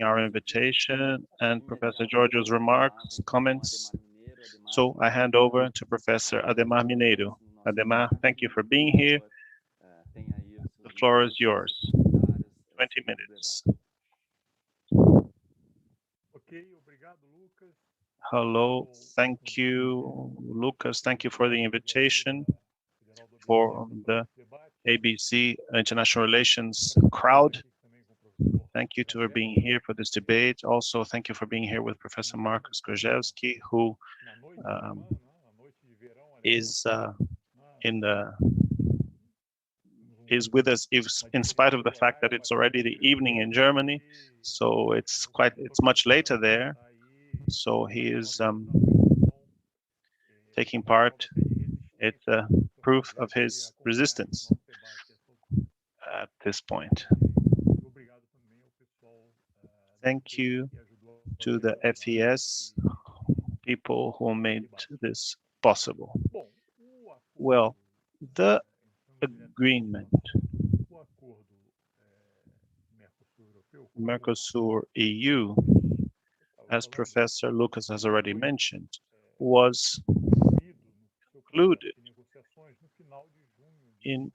accepting our invitation and Professor Giorgio's remarks, comments. So I hand over to Professor Adhemar Mineiro. Adhemar, thank you for being here. The floor is yours. 20 minutes. Hello, thank you, Lucas. Thank you for the invitation for the ABC International Relations crowd. Thank you for being here for this debate. Also, thank you for being here with Professor Markus Krajewski, who is with us in spite of the fact that it's already the evening in Germany, so it's much later there. So he is taking part. It's a proof of his resistance at this point. Thank you to the FES people who made this possible. Well, the agreement, Mercosur-EU, as Professor Lucas has already mentioned, was concluded in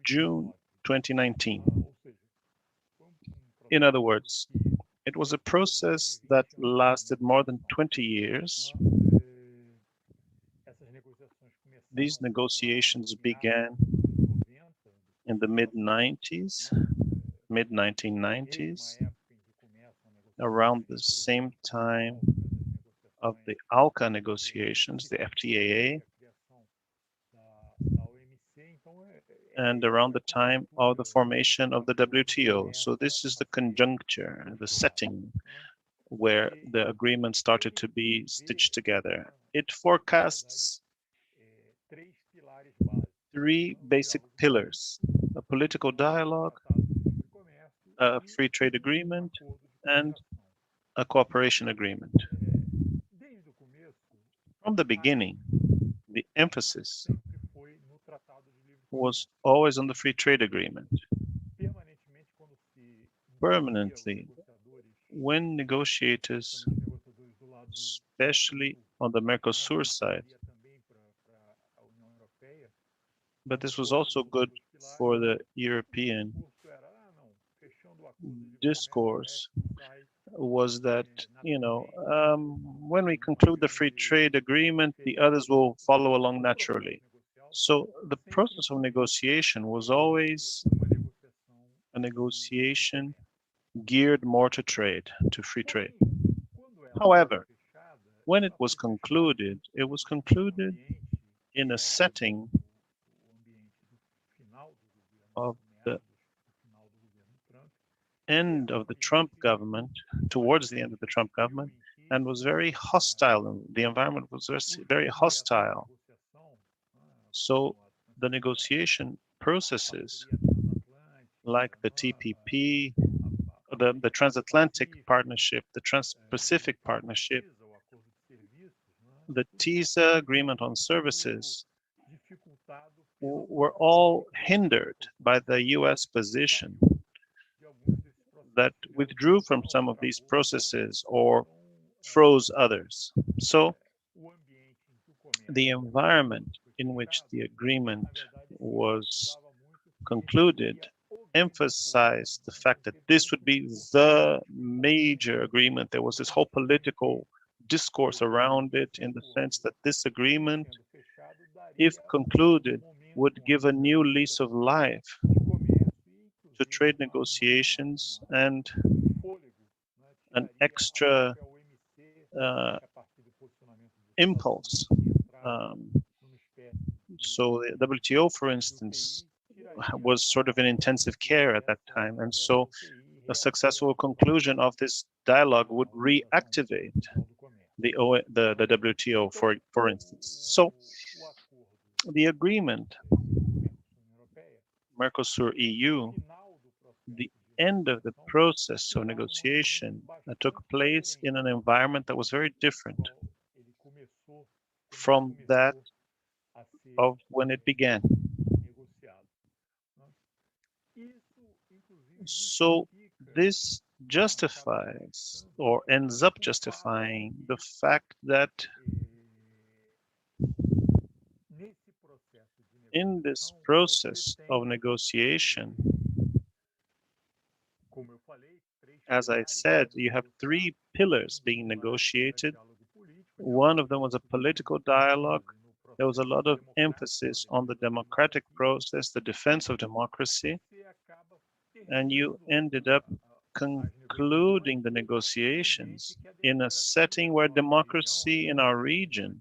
June 2019. In other words, it was a process that lasted more than 20 years. These negotiations began in the mid-1990s, around the same time of the ALCA negotiations, the FTAA, and around the time of the formation of the WTO. So this is the conjuncture, the setting where the agreement started to be stitched together. It forecasts three basic pillars: a political dialogue, a free trade agreement, and a cooperation agreement. From the beginning, the emphasis was always on the free trade agreement. Permanently, when negotiators, especially on the Mercosur side, but this was also good for the European discourse, was that, when we conclude the free trade agreement, the others will follow along naturally. So the process of negotiation was always a negotiation geared more to trade, to free trade. However, when it was concluded in a setting of the end of the Trump government, towards the end of the Trump government, and was very hostile. The environment was very hostile. So the negotiation processes, like the TPP, the Transatlantic Partnership, the Trans-Pacific Partnership, the TISA agreement on services, were all hindered by the US position that withdrew from some of these processes or froze others. So the environment in which the agreement was concluded emphasized the fact that this would be the major agreement. There was this whole political discourse around it, in the sense that this agreement, if concluded, would give a new lease of life to trade negotiations and an extra impulse. So the WTO, for instance, was sort of in intensive care at that time. And so a successful conclusion of this dialogue would reactivate the WTO, for instance. So the agreement, Mercosur-EU, the end of the process of negotiation took place in an environment that was very different from that of when it began. So this justifies or ends up justifying the fact that in this process of negotiation, as I said, you have three pillars being negotiated. One of them was a political dialogue. There was a lot of emphasis on the democratic process, the defense of democracy, and you ended up concluding the negotiations in a setting where democracy in our region,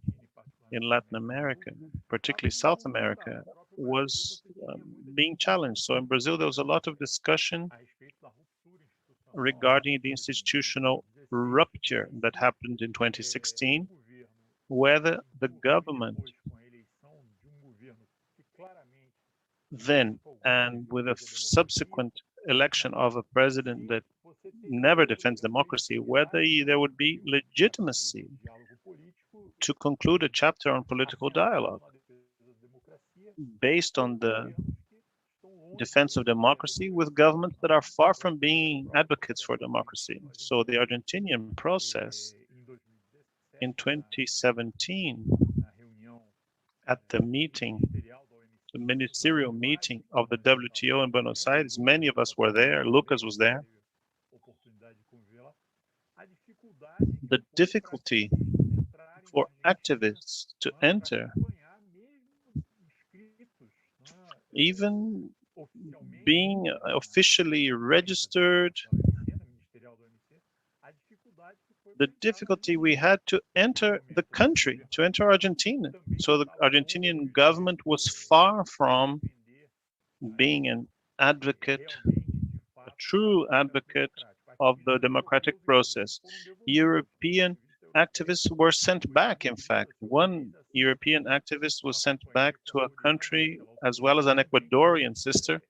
in Latin America, particularly South America, was being challenged. So in Brazil, there was a lot of discussion regarding the institutional rupture that happened in 2016, whether the government then, and with a subsequent election of a president that never defends democracy, whether there would be legitimacy to conclude a chapter on political dialogue based on the defense of democracy with governments that are far from being advocates for democracy. So the Argentinian process in 2017 at the meeting, the ministerial meeting of the WTO in Buenos Aires, many of us were there, Lucas was there. The difficulty for activists to enter, even being officially registered, the difficulty we had to enter the country, to enter Argentina. So the Argentinian government was far from being an advocate, a true advocate of the democratic process. European activists were sent back, in fact. One European activist was sent back to a country, as well as an Ecuadorian sister,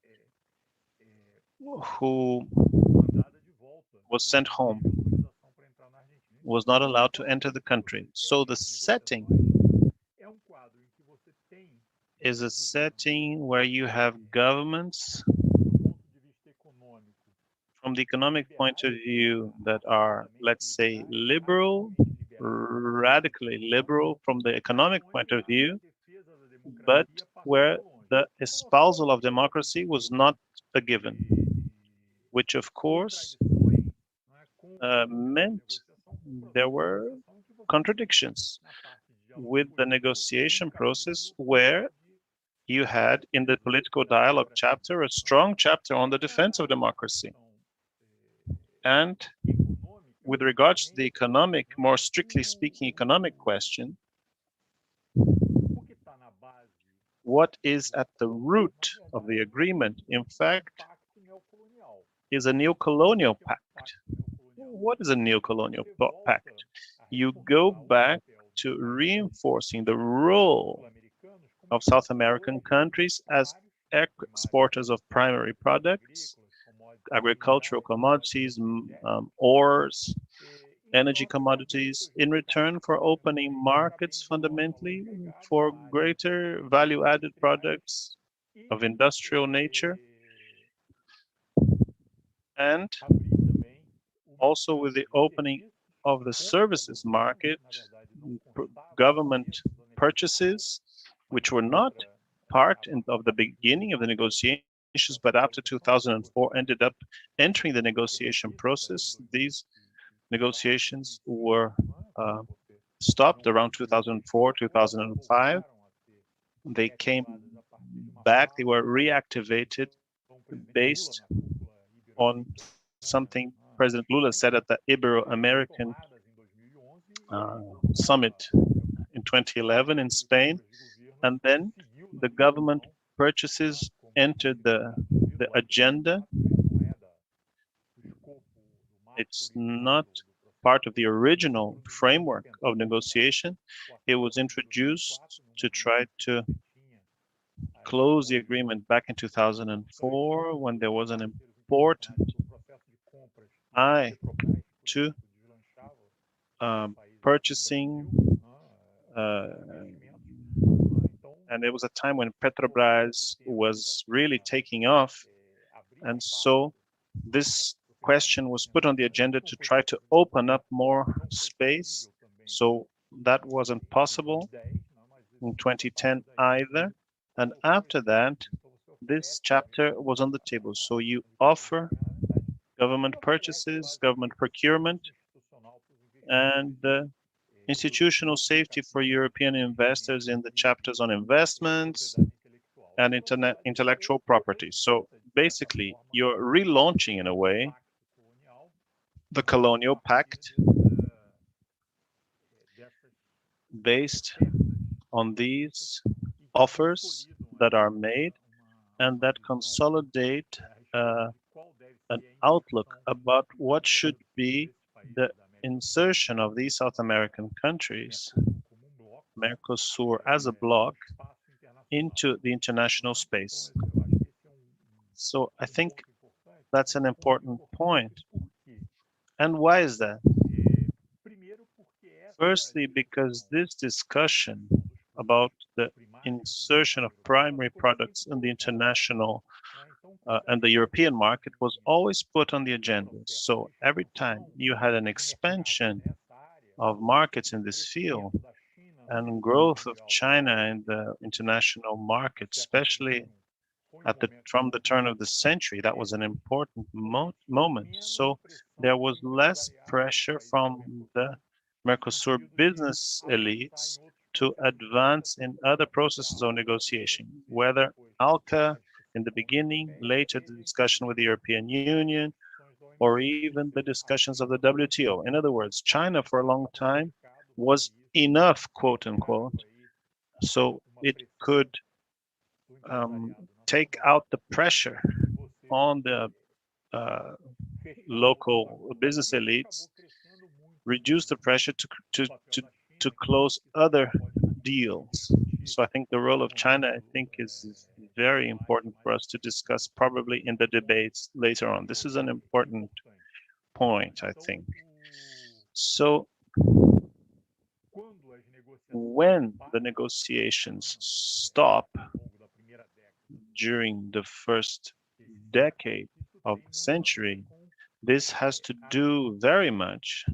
who was sent home, was not allowed to enter the country. So the setting is a setting where you have governments from the economic point of view that are, let's say, liberal, radically liberal from the economic point of view, but where the espousal of democracy was not a given, which of course meant there were contradictions with the negotiation process, where you had in the political dialogue chapter a strong chapter on the defense of democracy. And with regards to the economic, more strictly speaking, economic question, what is at the root of the agreement, in fact, is a neo-colonial pact. What is a neo-colonial pact? You go back to reinforcing the role of South American countries as exporters of primary products, agricultural commodities, ores, energy commodities, in return for opening markets fundamentally for greater value-added products of industrial nature, and also with the opening of the services market, government purchases, which were not part of the beginning of the negotiations, but after 2004 ended up entering the negotiation process. These negotiations were stopped around 2004, 2005. They came back, they were reactivated based on something President Lula said at the Ibero-American summit in 2011 in Spain. And then the government purchases entered the agenda. It's not part of the original framework of negotiation. It was introduced to try to close the agreement back in 2004, when there was an important eye to purchasing, and there was a time when Petrobras was really taking off, and so this question was put on the agenda to try to open up more space. So that wasn't possible in 2010 either. And after that, this chapter was on the table. So you offer government purchases, government procurement, and institutional safety for European investors in the chapters on investments and intellectual property. So basically, you're relaunching, in a way, the colonial pact based on these offers that are made and that consolidate an outlook about what should be the insertion of these South American countries, Mercosur as a bloc, into the international space. So I think that's an important point. And why is that? Firstly, because this discussion about the insertion of primary products in the international and the European market was always put on the agenda. So every time you had an expansion of markets in this field and growth of China in the international market, especially from the turn of the century, that was an important moment. So there was less pressure from the Mercosur business elites to advance in other processes of negotiation, whether ALCA in the beginning, later the discussion with the European Union, or even the discussions of the WTO. In other words, China for a long time was enough, quote unquote, so it could take out the pressure on the local business elites, reduce the pressure to close other deals. So I think the role of China, I think, is very important for us to discuss probably in the debates later on. This is an important point, I think. So when the negotiations stop during the first decade of the century, this has to do very much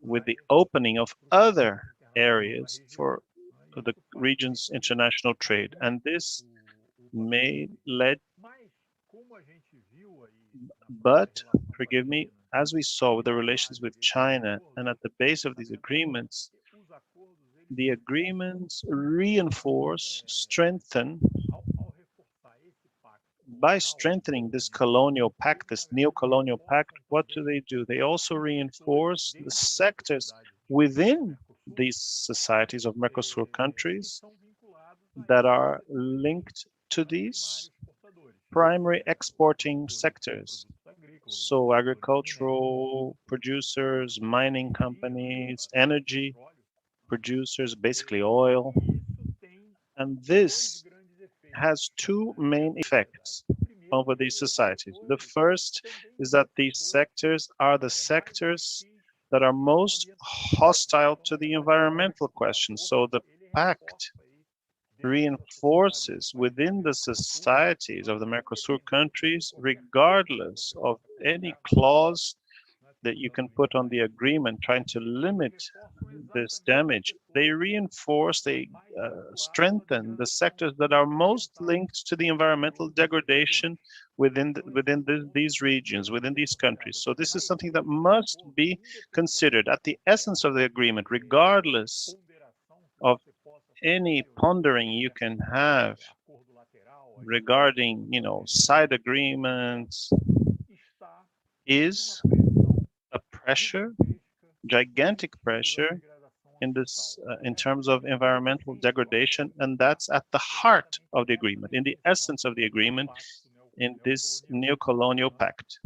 with the opening of other areas for the region's international trade. And this but forgive me, as we saw with the relations with China and at the base of these agreements, the agreements reinforce, strengthen, by strengthening this colonial pact, this neo-colonial pact, what do? They also reinforce the sectors within these societies of Mercosur countries that are linked to these primary exporting sectors. So agricultural producers, mining companies, energy producers, basically oil. And this has two main effects over these societies. The first is that these sectors are the sectors that are most hostile to the environmental questions. So the pact reinforces within the societies of the Mercosur countries, regardless of any clause that you can put on the agreement trying to limit this damage, they reinforce, they strengthen the sectors that are most linked to the environmental degradation within these regions, within these countries. So this is something that must be considered at the essence of the agreement, regardless of any pondering you can have regarding, side agreements, is a pressure, gigantic pressure in terms of environmental degradation, and that's at the heart of the agreement, in the essence of the agreement, in this neo-colonial pact.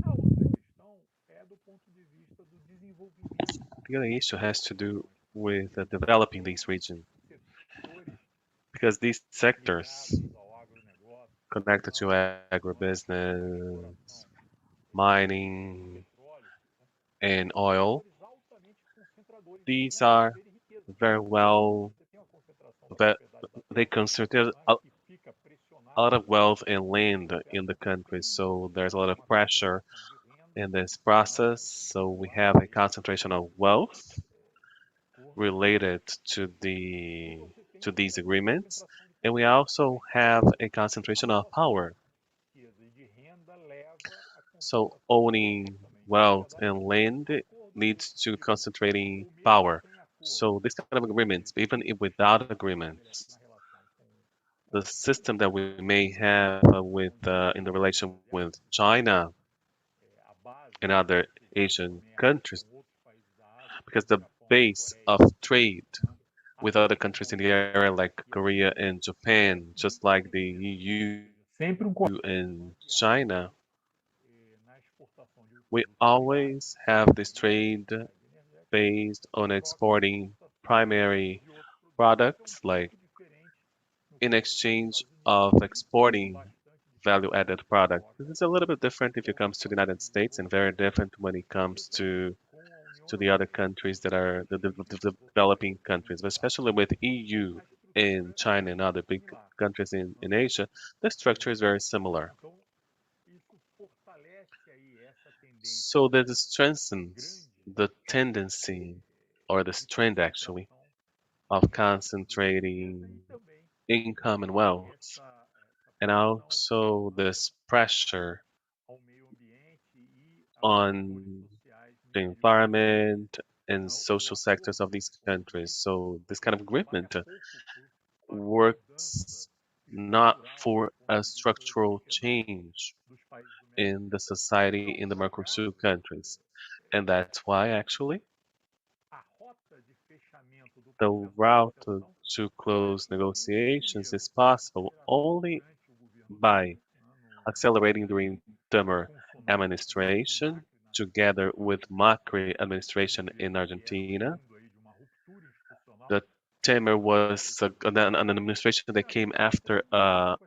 The other issue has to do with developing these regions, because these sectors connected to agribusiness, mining, and oil, these are very well, that they concentrate a lot of wealth and land in the country, so there's a lot of pressure in this process. So we have a concentration of wealth related to these agreements, and we also have a concentration of power. So owning wealth and land leads to concentrating power. So this kind of agreements, even if without agreements, the system that we may have with in the relation with China and other Asian countries, because the base of trade with other countries in the area like Korea and Japan, just like the EU and China, we always have this trade based on exporting primary products, like in exchange of exporting value-added product. This is a little bit different if it comes to the United States and very different when it comes to the other countries that are the developing countries, but especially with EU and China and other big countries in Asia, the structure is very similar. So that strengthens the tendency or the strength actually of concentrating income and wealth, and also this pressure on the environment and social sectors of these countries. So this kind of agreement works not for a structural change in the society in the Mercosur countries. And that's why actually the route to close negotiations is possible only by accelerating during Temer administration together with Macri administration in Argentina. The Temer was an administration that came after a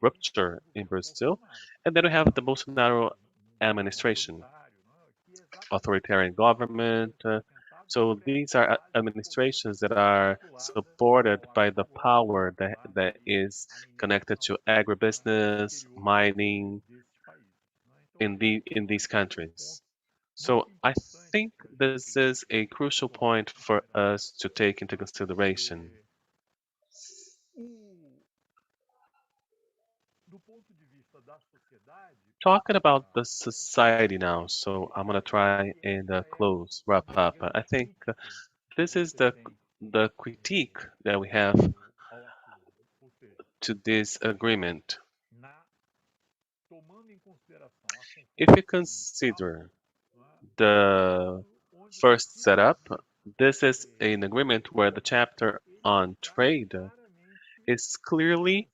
rupture in Brazil, and then we have the Bolsonaro administration, authoritarian government. So these are administrations that are supported by the power that is connected to agribusiness, mining in these countries. So I think this is a crucial point for us to take into consideration. Talking about the society now, so I'm gonna try and close, wrap up. I think this is the critique that we have to this agreement. If you consider the first setup, this is an agreement where the chapter on trade is clearly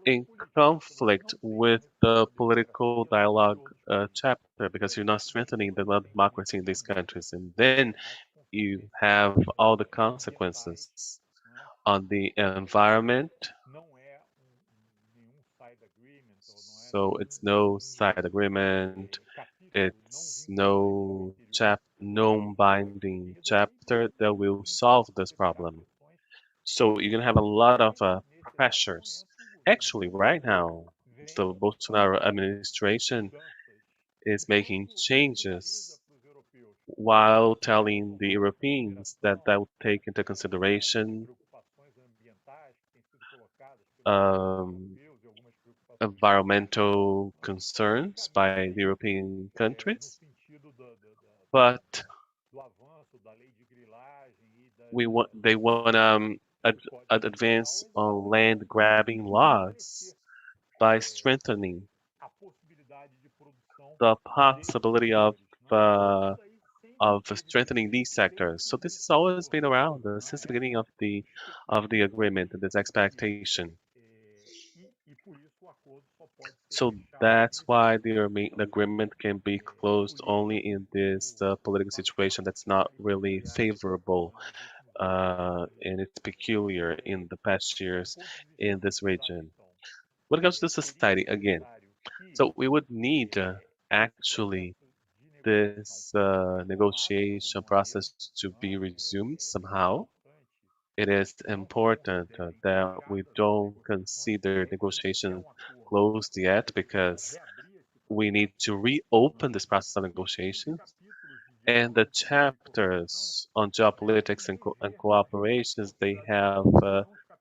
in conflict with the political dialogue chapter because you're not strengthening the democracy in these countries. And then you have all the consequences on the environment. So it's no side agreement. It's no non-binding chapter that will solve this problem. So you're gonna have a lot of pressures. Actually, right now, the Bolsonaro administration is making changes while telling the Europeans that that will take into consideration um, environmental concerns by the European countries, but they want advance on land grabbing laws by strengthening the possibility uh, of strengthening these sectors. So this has always been around since the beginning of the agreement and this expectation. So that's why the agreement can be closed only in this political situation that's not really favorable and it's peculiar in the past years in this region. When it comes to society, again, so we would need actually this negotiation process to be resumed somehow. It is important that we don't consider negotiation closed yet because we need to reopen this process of negotiations. And the chapters on geopolitics and cooperations, they have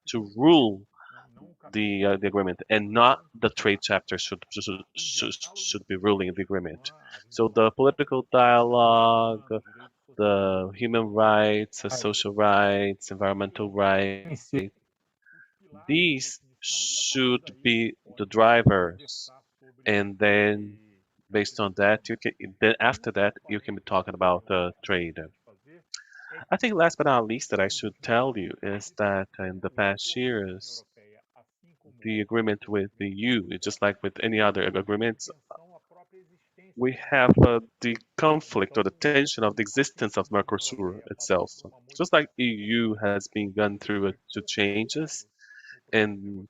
to rule the agreement, and not the trade chapter should be ruling the agreement. So the political dialogue, the human rights, the social rights, environmental rights, these should be the drivers, and then based on that, you can then after that you can be talking about trade. I think last but not least that I should tell you is that in the past years, the agreement with the EU, just like with any other agreements, we have the conflict or the tension of the existence of Mercosur itself. Just like EU has been gone through two changes, and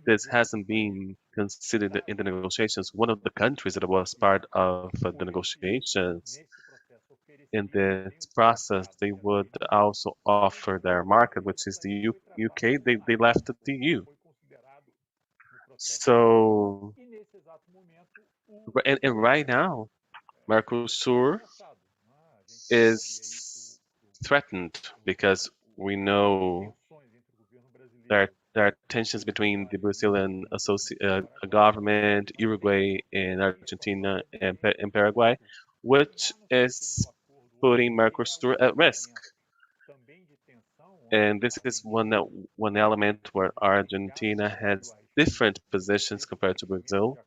this hasn't been considered in the negotiations. One of the countries that was part of the negotiations in this process, they would also offer their market, which is the UK. They left the EU. So, and right now, Mercosur is threatened because we know there are tensions between the Brazilian government, Uruguay, and Argentina and Paraguay, which is putting Mercosur at risk. And this is one element where Argentina has different positions compared to Brazil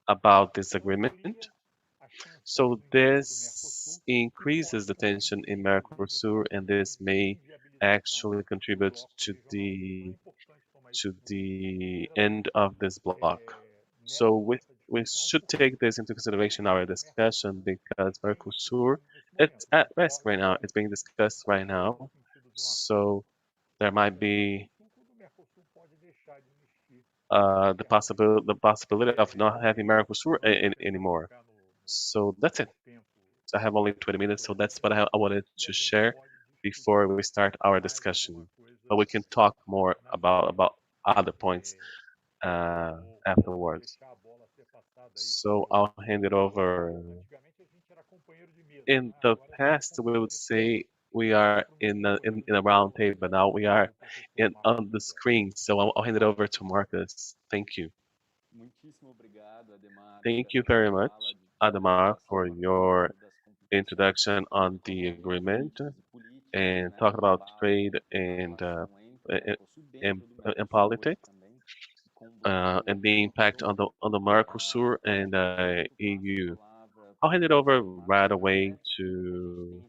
about this agreement. So this increases the tension in Mercosur, and this may actually contribute to the end of this block. So we should take this into consideration in our discussion because Mercosur it's at risk right now. It's being discussed right now. So there might be the possibility of not having Mercosur anymore. So that's it. I have only 20 minutes, so that's what I wanted to share before we start our discussion. But we can talk more about other points afterwards. So I'll hand it over. In the past, we would say we are in a round table, but now we are on the screen. So I'll hand it over to Marcus. Thank you. Thank you very much, Adhemar, for your introduction on the agreement and talk about trade and politics and the impact on the Mercosur and EU. I'll hand it over right away to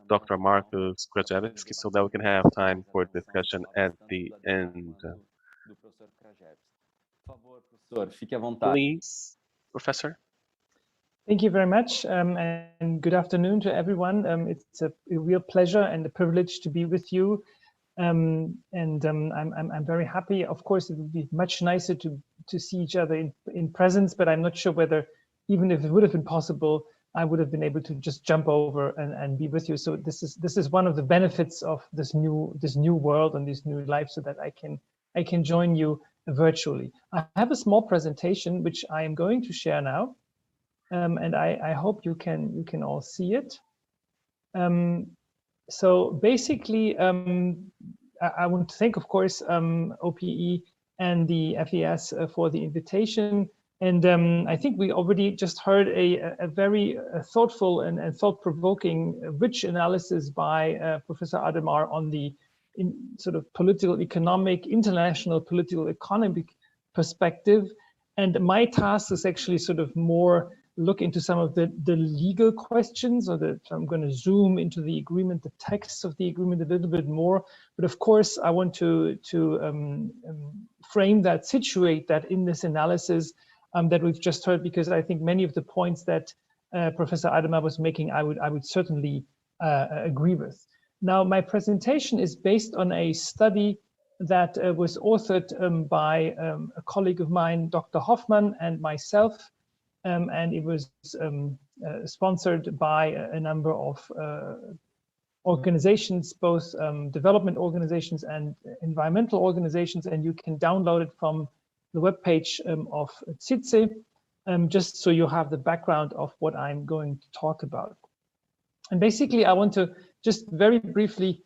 Dr. Markus Krajewski so that we can have time for discussion at the end. Please, Professor. Thank you very much, and good afternoon to everyone. It's a real pleasure and a privilege to be with you. I'm very happy. Of course, it would be much nicer to see each other in presence, but I'm not sure whether, even if it would have been possible, I would have been able to just jump over and be with you. So this is one of the benefits of this new world and this new life, so that I can join you virtually. I have a small presentation which I am going to share now. And I hope you can all see it. So basically, I want to thank, of course, OPE and the FES for the invitation. And I think we already just heard a very thoughtful and thought-provoking, rich analysis by Professor Adhemar on the sort of political, economic, international political economic perspective. And my task is actually sort of more look into some of the legal questions, so I'm going to zoom into the agreement, the text of the agreement a little bit more. But of course, I want to frame that, situate that in this analysis that we've just heard, because I think many of the points that Professor Adhemar was making, I would certainly agree with. Now, my presentation is based on a study that was authored by a colleague of mine, Dr. Hoffman, and myself. And it was sponsored by a number of organizations, both development organizations and environmental organizations, and you can download it from the webpage of CITSE. just so you have the background of what I'm going to talk about. And basically, I want to just very briefly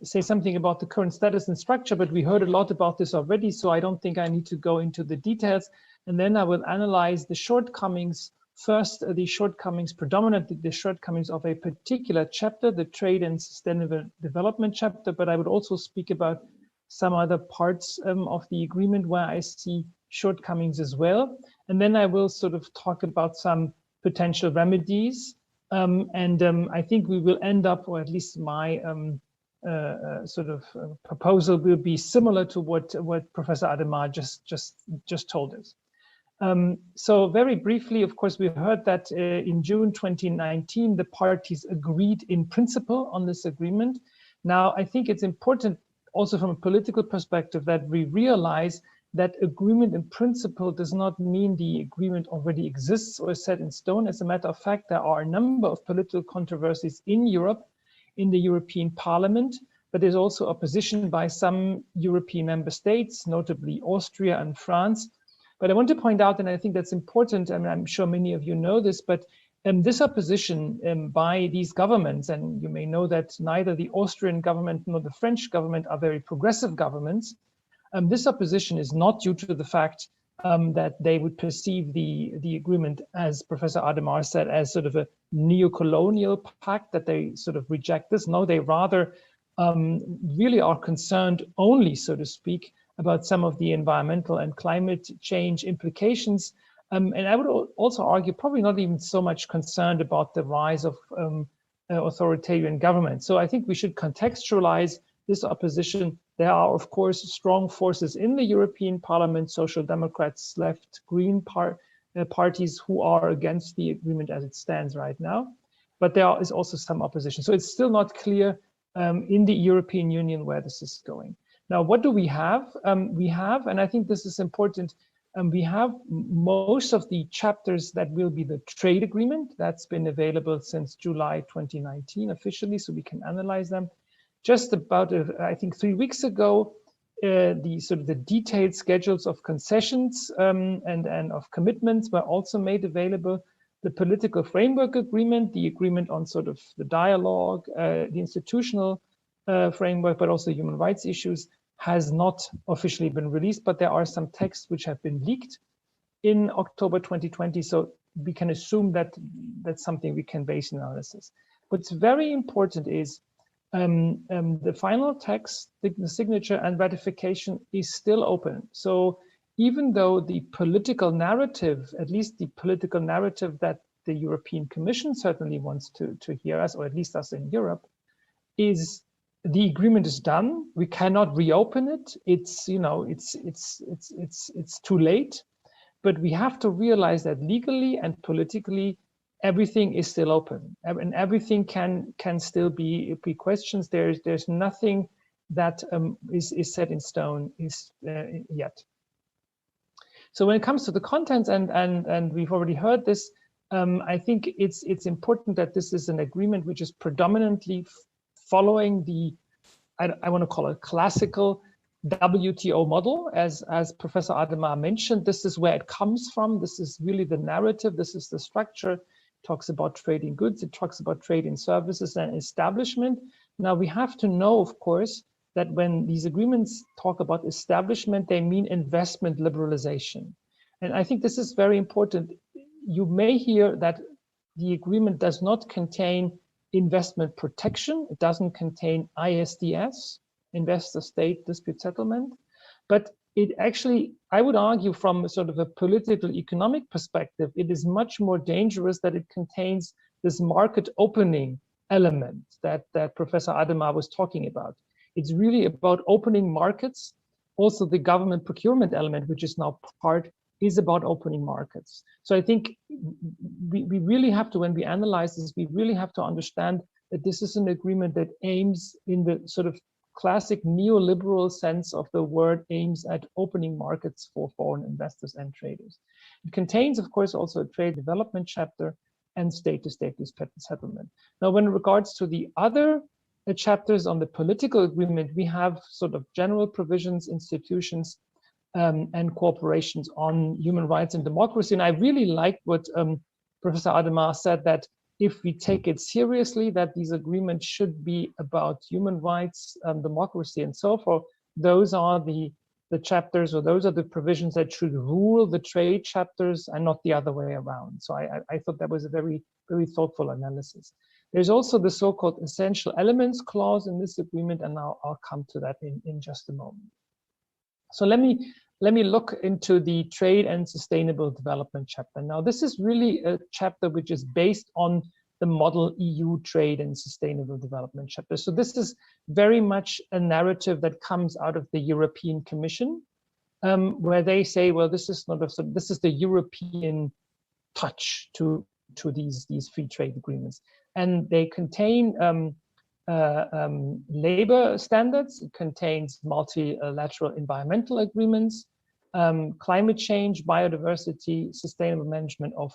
say something about the current status and structure, but we heard a lot about this already, so I don't think I need to go into the details. And then I will analyze the shortcomings. First, the shortcomings, predominantly the shortcomings of a particular chapter, the Trade and Sustainable Development chapter, but I would also speak about some other parts of the agreement where I see shortcomings as well. And then I will sort of talk about some potential remedies. I think we will end up, or at least my proposal will be similar to what Professor Adhemar just told us. So very briefly, of course, we heard that in June 2019, the parties agreed in principle on this agreement. Now, I think it's important also from a political perspective that we realize that agreement in principle does not mean the agreement already exists or is set in stone. As a matter of fact, there are a number of political controversies in Europe, in the European Parliament, but there's also opposition by some European member states, notably Austria and France. But I want to point out, and I think that's important, and I'm sure many of you know this, but this opposition by these governments, and you may know that neither the Austrian government nor the French government are very progressive governments. This opposition is not due to the fact that they would perceive the agreement, as Professor Adhemar said, as sort of a neo-colonial pact, that they sort of reject this. No, they rather really are concerned only, so to speak, about some of the environmental and climate change implications. And I would also argue probably not even so much concerned about the rise of authoritarian government. So I think we should contextualize this opposition. There are, of course, strong forces in the European Parliament, Social Democrats, left, Green parties who are against the agreement as it stands right now. But there is also some opposition. So it's still not clear in the European Union where this is going. Now, what do we have? We have, and I think this is important, we have most of the chapters that will be the trade agreement. That's been available since July 2019 officially, so we can analyze them. Just about, I think 3 weeks ago, the detailed schedules of concessions and of commitments were also made available. The political framework agreement, the agreement on sort of the dialogue, the institutional framework, but also human rights issues, has not officially been released, but there are some texts which have been leaked in October 2020. So we can assume that that's something we can base analysis. What's very important is the final text, the signature and ratification is still open. So even though the political narrative, at least the political narrative that the European Commission certainly wants to hear us, or at least us in Europe, is the agreement is done. We cannot reopen it. It's, you know, it's too late. But we have to realize that legally and politically, everything is still open, and everything can still be questions. There's nothing that is set in stone yet. So when it comes to the contents, and we've already heard this, I think it's important that this is an agreement which is predominantly following the, I want to call it classical WTO model, as Professor Adhemar mentioned. This is where it comes from. This is really the narrative. This is the structure. It talks about trade in goods. It talks about trade in services and establishment. Now we have to know, of course, that when these agreements talk about establishment, they mean investment liberalization. And I think this is very important. You may hear that the agreement does not contain investment protection. It doesn't contain ISDS, investor state dispute settlement, but it actually, I would argue from sort of a political economic perspective, it is much more dangerous that it contains this market opening element that Professor Adhemar was talking about. It's really about opening markets. Also the government procurement element, which is now part, is about opening markets. So I think we really have to, when we analyze this, we really have to understand that this is an agreement that aims, in the sort of classic neoliberal sense of the word, aims at opening markets for foreign investors and traders. It contains, of course, also a trade development chapter and state-to-state dispute settlement. Now, when it regards to the other chapters on the political agreement, we have sort of general provisions, institutions, and cooperations on human rights and democracy. And I really like what Professor Adhemar said, that if we take it seriously, that these agreements should be about human rights, democracy, and so forth, those are the chapters, or those are the provisions that should rule the trade chapters and not the other way around. So I thought that was a very, very thoughtful analysis. There's also the so-called essential elements clause in this agreement, and I'll come to that in just a moment. So let me look into the trade and sustainable development chapter. Now, this is really a chapter which is based on the model EU trade and sustainable development chapter. So this is very much a narrative that comes out of the European Commission, where they say, well, this is the European touch to these free trade agreements, and they contain labor standards. It contains multilateral environmental agreements, climate change, biodiversity, sustainable management of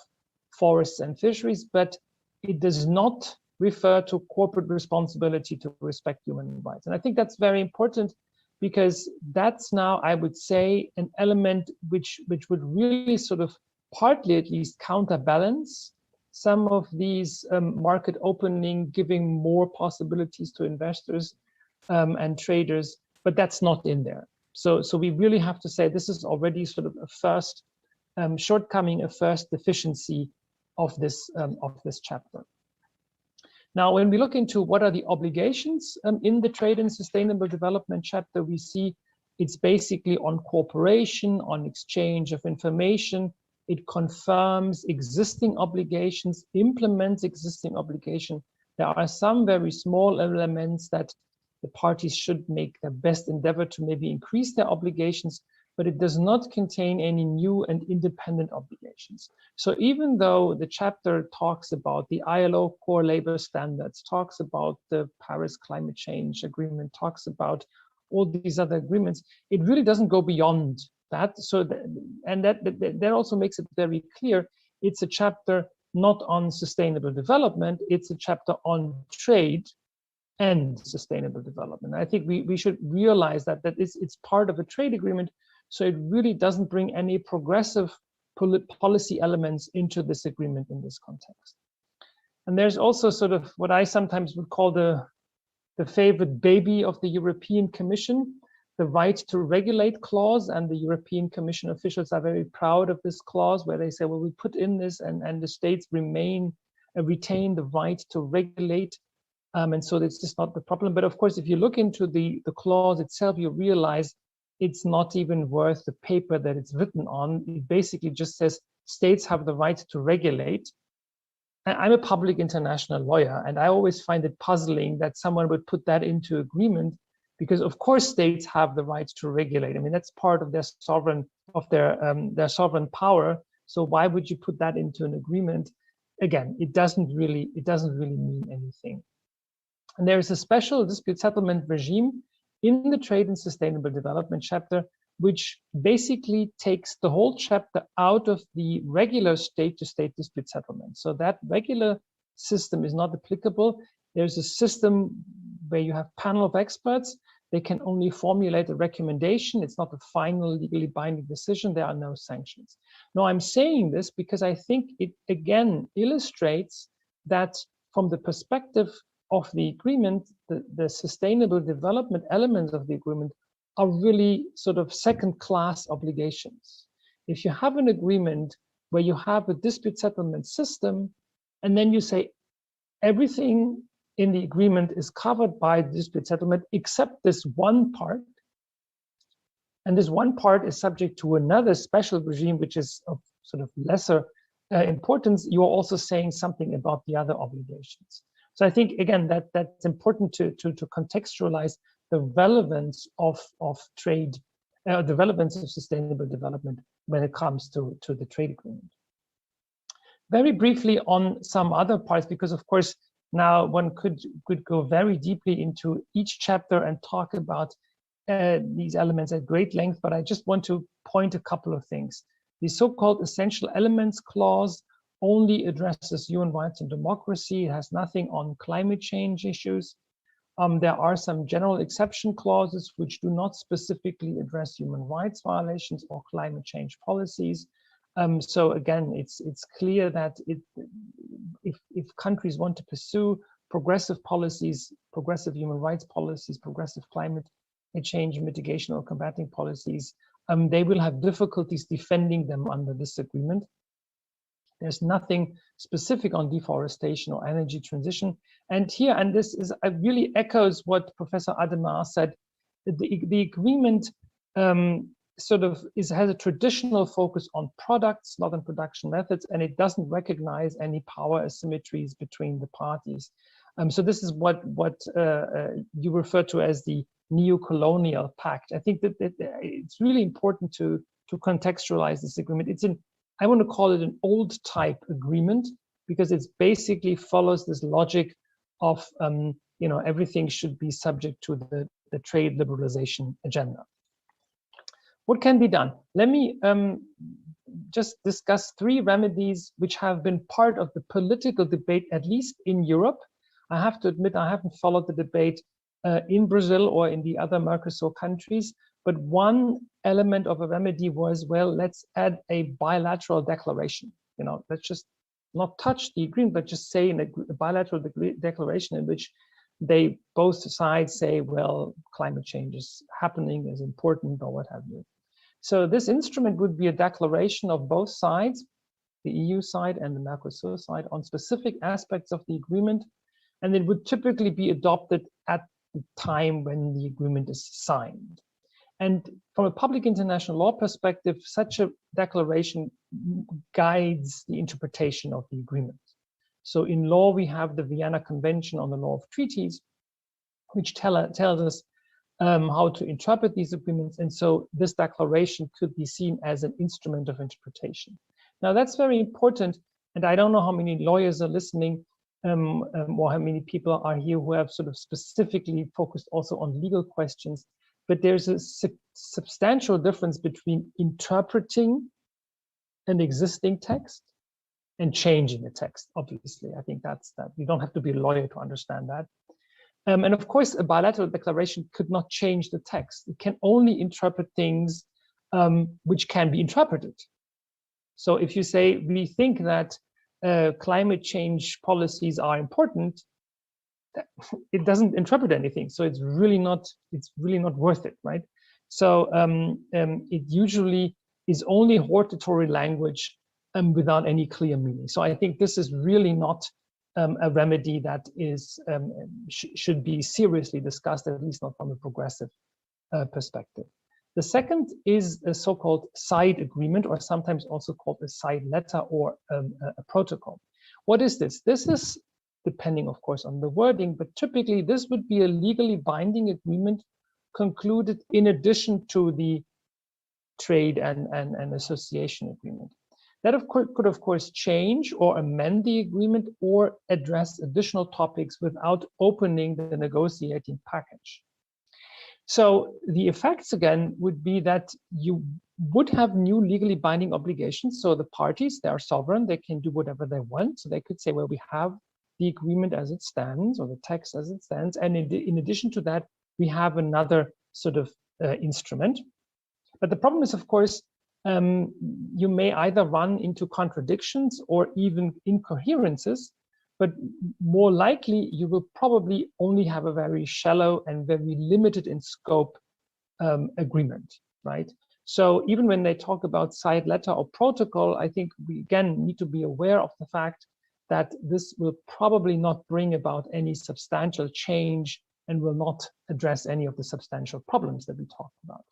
forests and fisheries, but it does not refer to corporate responsibility to respect human rights. And I think that's very important, because that's now, I would say, an element which would really sort of partly at least counterbalance some of these market opening, giving more possibilities to investors and traders, but that's not in there. So we really have to say this is already sort of a first shortcoming, a first deficiency of this chapter. Now, when we look into what are the obligations in the trade and sustainable development chapter, we see it's basically on cooperation, on exchange of information. It confirms existing obligations, implements existing obligation. There are some very small elements that the parties should make their best endeavor to maybe increase their obligations, but it does not contain any new and independent obligations. So even though the chapter talks about the ILO core labor standards, talks about the Paris Climate Change Agreement, talks about all these other agreements, it really doesn't go beyond that. So that also makes it very clear it's a chapter not on sustainable development, it's a chapter on trade and sustainable development. I think we should realize that it's part of a trade agreement, so it really doesn't bring any progressive policy elements into this agreement in this context. And there's also sort of what I sometimes would call the favorite baby of the European Commission, the right to regulate clause, and the European Commission officials are very proud of this clause, where they say, well, we put in this and the states retain the right to regulate. And so it's just not the problem. But of course, if you look into the clause itself, you realize it's not even worth the paper that it's written on. It basically just says states have the right to regulate. I'm a public international lawyer, and I always find it puzzling that someone would put that into agreement, because of course states have the right to regulate. I mean, that's part of their sovereign power. So why would you put that into an agreement? Again, it doesn't really mean anything. And there is a special dispute settlement regime in the Trade and Sustainable Development chapter, which basically takes the whole chapter out of the regular state-to-state dispute settlement. So that regular system is not applicable. There's a system where you have panel of experts. They can only formulate a recommendation. It's not a final legally binding decision. There are no sanctions. Now, I'm saying this because I think it again illustrates that from the perspective of the agreement, the sustainable development elements of the agreement are really sort of second-class obligations. If you have an agreement where you have a dispute settlement system, and then you say everything in the agreement is covered by the dispute settlement except this one part, and this one part is subject to another special regime which is of sort of lesser importance, you are also saying something about the other obligations. So I think, again, that's important to contextualize the relevance of trade, the relevance of sustainable development when it comes to the trade agreement. Very briefly on some other parts, because of course, now one could go very deeply into each chapter and talk about these elements at great length, but I just want to point a couple of things. The so-called essential elements clause only addresses human rights and democracy. It has nothing on climate change issues. There are some general exception clauses which do not specifically address human rights violations or climate change policies. So again, it's clear that if countries want to pursue progressive policies, progressive human rights policies, progressive climate change mitigation or combating policies, they will have difficulties defending them under this agreement. There's nothing specific on deforestation or energy transition. And here, and this is really echoes what Professor Adhemar said, the agreement sort of has a traditional focus on products, not on production methods, and it doesn't recognize any power asymmetries between the parties. So this is what you refer to as the neo-colonial pact. I think that it's really important to contextualize this agreement. It's I want to call it an old type agreement because it basically follows this logic of everything should be subject to the trade liberalization agenda. What can be done? Let me just discuss 3 remedies which have been part of the political debate, at least in Europe. I have to admit I haven't followed the debate in Brazil or in the other Mercosur countries, but one element of a remedy was, well, let's add a bilateral declaration. Let's just not touch the agreement, but just say in a bilateral declaration in which both sides say, well, climate change is happening, is important, or what have you. So this instrument would be a declaration of both sides, the EU side and the Mercosur side, on specific aspects of the agreement, and it would typically be adopted at the time when the agreement is signed. And from a public international law perspective, such a declaration guides the interpretation of the agreement. So in law, we have the Vienna Convention on the Law of Treaties, which tells us how to interpret these agreements. And so this declaration could be seen as an instrument of interpretation. Now, that's very important. And I don't know how many lawyers are listening or how many people are here who have sort of specifically focused also on legal questions. But there's a substantial difference between interpreting an existing text and changing the text, obviously. I think that you don't have to be a lawyer to understand that. And of course, a bilateral declaration could not change the text. It can only interpret things which can be interpreted. So if you say, we think that climate change policies are important, it doesn't interpret anything. So it's really not worth it, right? So it usually is only hortatory language without any clear meaning. So I think this is really not a remedy that is should be seriously discussed, at least not from a progressive perspective. The second is a so-called side agreement, or sometimes also called a side letter or a protocol. What is this? This is, depending, of course, on the wording, but typically this would be a legally binding agreement concluded in addition to the trade and association agreement. That could of course change or amend the agreement or address additional topics without opening the negotiating package. So the effects again would be that you would have new legally binding obligations. So the parties, they are sovereign, they can do whatever they want. So they could say, well, we have the agreement as it stands, or the text as it stands. And in addition to that, we have another sort of instrument. But the problem is, of course, you may either run into contradictions or even incoherences, but more likely you will probably only have a very shallow and very limited in scope agreement, right? So even when they talk about side letter or protocol, I think we again need to be aware of the fact that this will probably not bring about any substantial change and will not address any of the substantial problems that we talked about.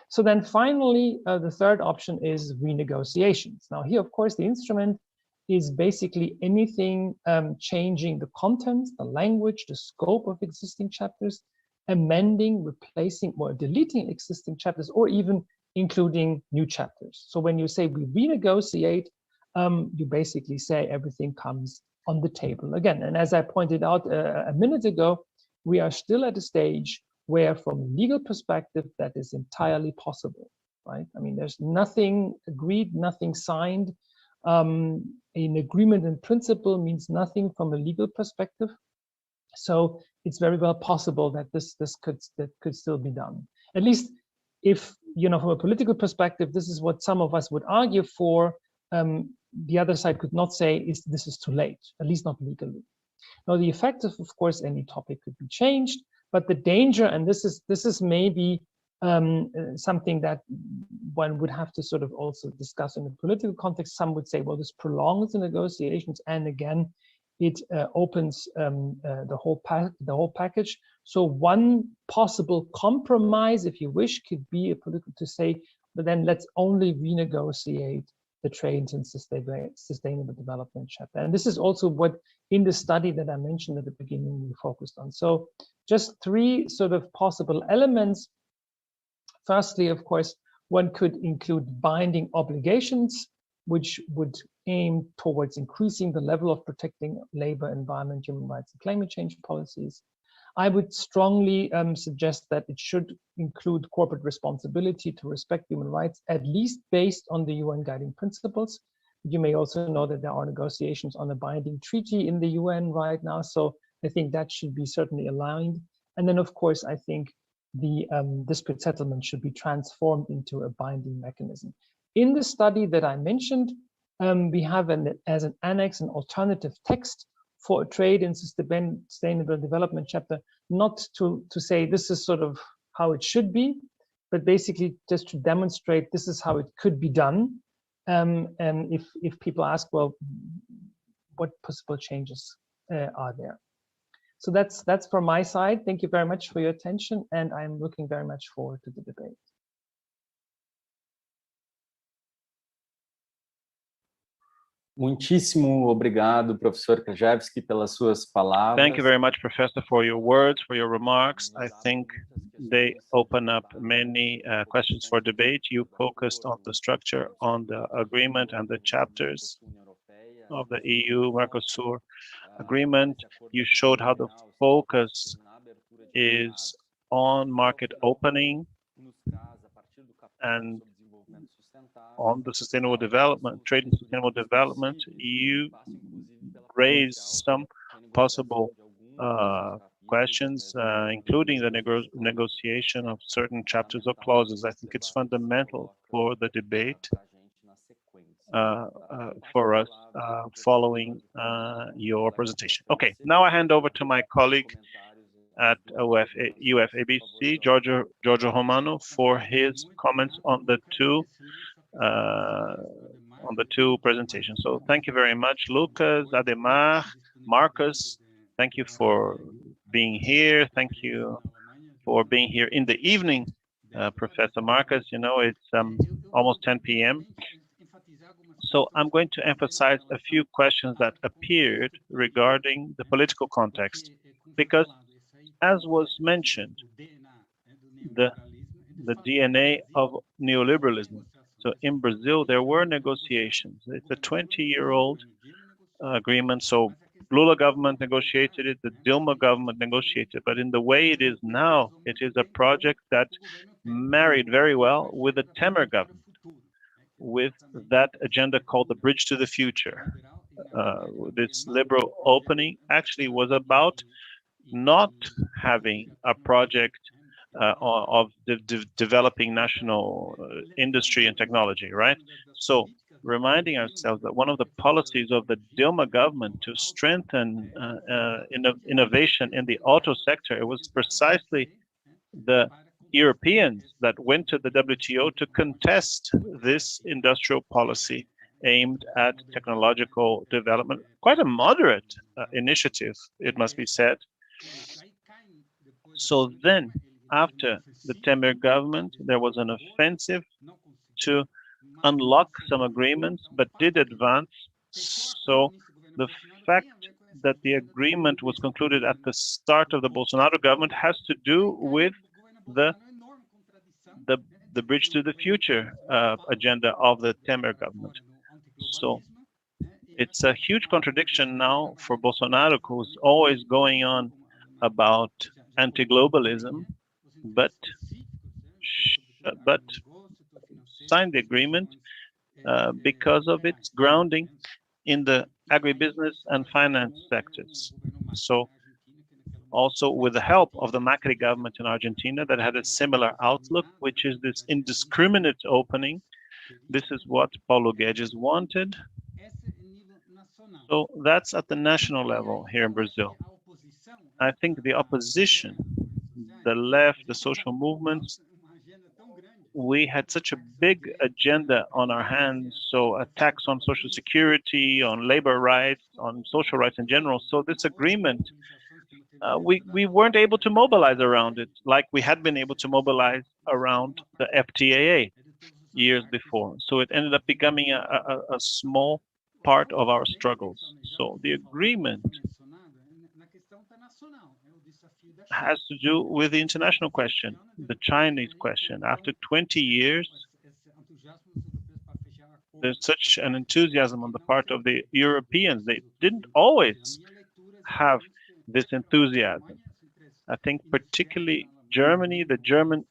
So then finally, the third option is renegotiations. Now here, of course, the instrument is basically anything changing the content, the language, the scope of existing chapters, amending, replacing, or deleting existing chapters, or even including new chapters. So when you say we renegotiate, you basically say everything comes on the table again. And as I pointed out a minute ago, we are still at a stage where from a legal perspective, that is entirely possible, right? I mean, there's nothing agreed, nothing signed. An agreement in principle means nothing from a legal perspective. So it's very well possible that this could still be done. At least if, you know, from a political perspective, this is what some of us would argue for. The other side could not say this is too late, at least not legally. Now, the effect of course, any topic could be changed, but the danger, and this is maybe something that one would have to sort of also discuss in the political context. Some would say, well, this prolongs the negotiations, and again, it opens the whole package. So one possible compromise, if you wish, could be a political to say, but then let's only renegotiate the trade and sustainable development chapter. And this is also what in the study that I mentioned at the beginning we focused on. So just three sort of possible elements. Firstly, of course, one could include binding obligations, which would aim towards increasing the level of protecting labor, environment, human rights, and climate change policies. I would strongly suggest that it should include corporate responsibility to respect human rights, at least based on the UN guiding principles. You may also know that there are negotiations on a binding treaty in the UN right now, so I think that should be certainly aligned. And then, of course, I think the dispute settlement should be transformed into a binding mechanism. In the study that I mentioned, we have as an annex an alternative text for a trade and sustainable development chapter, not to say this is sort of how it should be, but basically just to demonstrate this is how it could be done. And if people ask, well, what possible changes are there? So that's from my side. Thank you very much for your attention, and I'm looking very much forward to the debate. Muitíssimo obrigado, professor Krajewski, pelas suas palavras. Thank you very much, Professor, for your words, for your remarks. I think they open up many questions for debate. You focused on the structure, on the agreement and the chapters of the EU-Mercosur agreement. You showed how the focus is on market opening and on the sustainable development, trade and sustainable development. You raised some possible questions, including the negotiation of certain chapters or clauses. I think it's fundamental for the debate for us following your presentation. Okay, now I hand over to my colleague at UFABC, Giorgio Romano, for his comments on the two presentations. So thank you very much, Lucas, Adhemar, Markus. Thank you for being here. Thank you for being here in the evening, Professor Markus. You know, it's almost 10 p.m. So I'm going to emphasize a few questions that appeared regarding the political context, because as was mentioned, the DNA of neoliberalism. So in Brazil, there were negotiations. It's a 20-year-old agreement. So Lula government negotiated it, the Dilma government negotiated, but in the way it is now, it is a project that married very well with the Temer government, with that agenda called the Bridge to the Future. This liberal opening actually was about not having a project of developing national industry and technology, right? So reminding ourselves that one of the policies of the Dilma government to strengthen innovation in the auto sector, it was precisely the Europeans that went to the WTO to contest this industrial policy aimed at technological development. Quite a moderate initiative, it must be said. So then, after the Temer government, there was an offensive to unlock some agreements, but did advance. So the fact that the agreement was concluded at the start of the Bolsonaro government has to do with the Bridge to the Future agenda of the Temer government. So it's a huge contradiction now for Bolsonaro, who's always going on about anti-globalism, but signed the agreement because of its grounding in the agribusiness and finance sectors. So also with the help of the Macri government in Argentina that had a similar outlook, which is this indiscriminate opening. This is what Paulo Guedes wanted. So that's at the national level here in Brazil. I think the opposition, the left, the social movements, we had such a big agenda on our hands, so attacks on social security, on labor rights, on social rights in general. So this agreement, we weren't able to mobilize around it like we had been able to mobilize around the FTAA years before. So it ended up becoming a small part of our struggles. So the agreement has to do with the international question, the Chinese question. After 20 years, there's such an enthusiasm on the part of the Europeans. They didn't always have this enthusiasm. I think particularly Germany, the German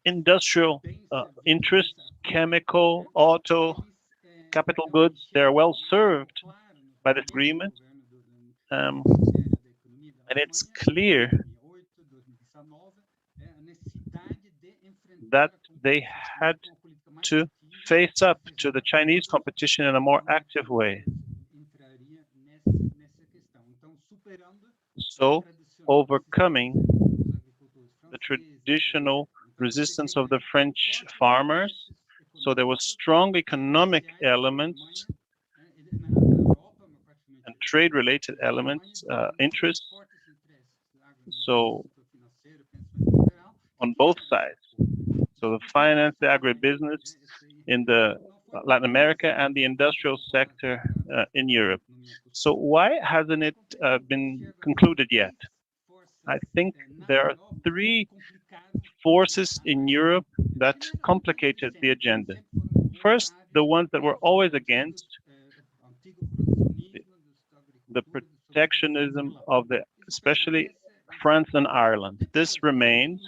industrial interests, chemical, auto, capital goods, they're well served by this agreement. And it's clear that they had to face up to the Chinese competition in a more active way. So, overcoming the traditional resistance of the French farmers. So there was strong economic elements and trade-related elements, interests. So on both sides. So the finance, the agribusiness in the Latin America and the industrial sector in Europe. So why hasn't it been concluded yet? I think there are three forces in Europe that complicated the agenda. First, the ones that were always against the protectionism of especially France and Ireland. This remains.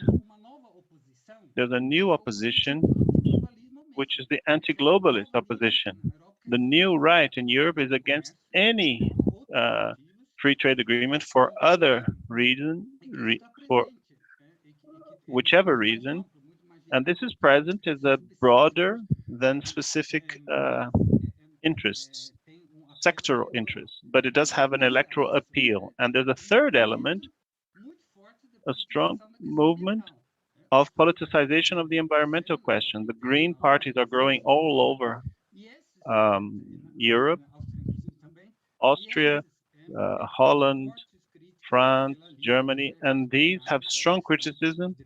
There's a new opposition, which is the anti-globalist opposition. The new right in Europe is against any free trade agreement for other reason, for whichever reason, and this is present as a broader than specific interests, sectoral interests, but it does have an electoral appeal. And there's a third element, a strong movement of politicization of the environmental question. The green parties are growing all over Europe, Austria, Holland, France, Germany, and these have strong criticism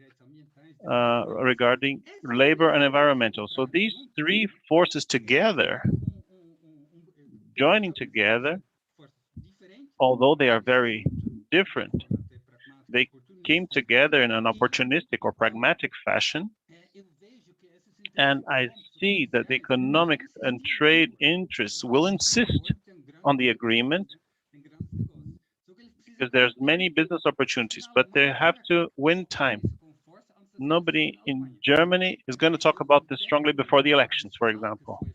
regarding labor and environmental. So these three forces together, joining together, although they are very different, they came together in an opportunistic or pragmatic fashion. And I see that the economic and trade interests will insist on the agreement because there's many business opportunities, but they have to win time. Nobody in Germany is going to talk about this strongly before the elections, for example.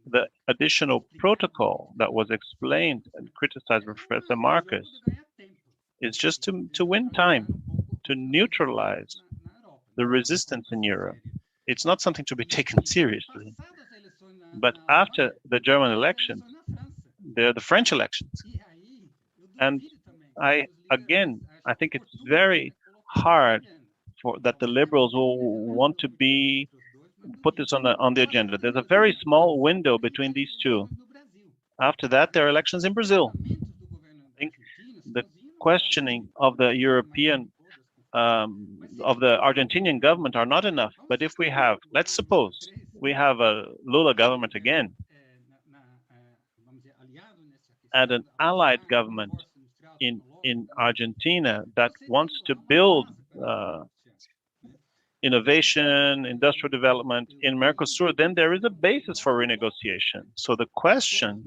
The additional protocol that was explained and criticized by Professor Markus is just to win time, to neutralize the resistance in Europe. It's not something to be taken seriously. But after the German elections, there are the French elections. And I think it's very hard for that the liberals will want to put this on the agenda. There's a very small window between these two. After that, there are elections in Brazil. I think the questioning of the European, of the Argentinian government are not enough. But if we have, let's suppose, we have a Lula government again, and an allied government in Argentina that wants to build innovation, industrial development in Mercosur, then there is a basis for renegotiation. So the question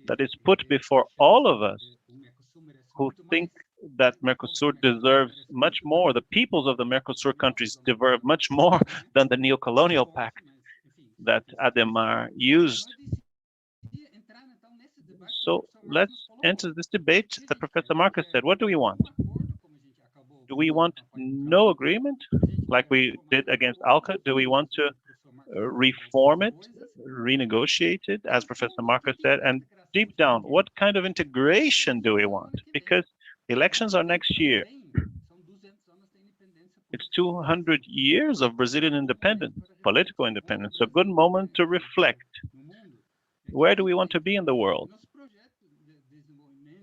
that is put before all of us who think that Mercosur deserves much more, the peoples of the Mercosur countries deserve much more than the neo-colonial pact that Adhemar used. So let's enter this debate that Professor Markus said. What do we want? Do we want no agreement, like we did against ALCA? Do we want to reform it, renegotiate it, as Professor Markus said? And deep down, what kind of integration do we want? Because the elections are next year. It's 200 years of Brazilian independence, political independence, a good moment to reflect. Where do we want to be in the world?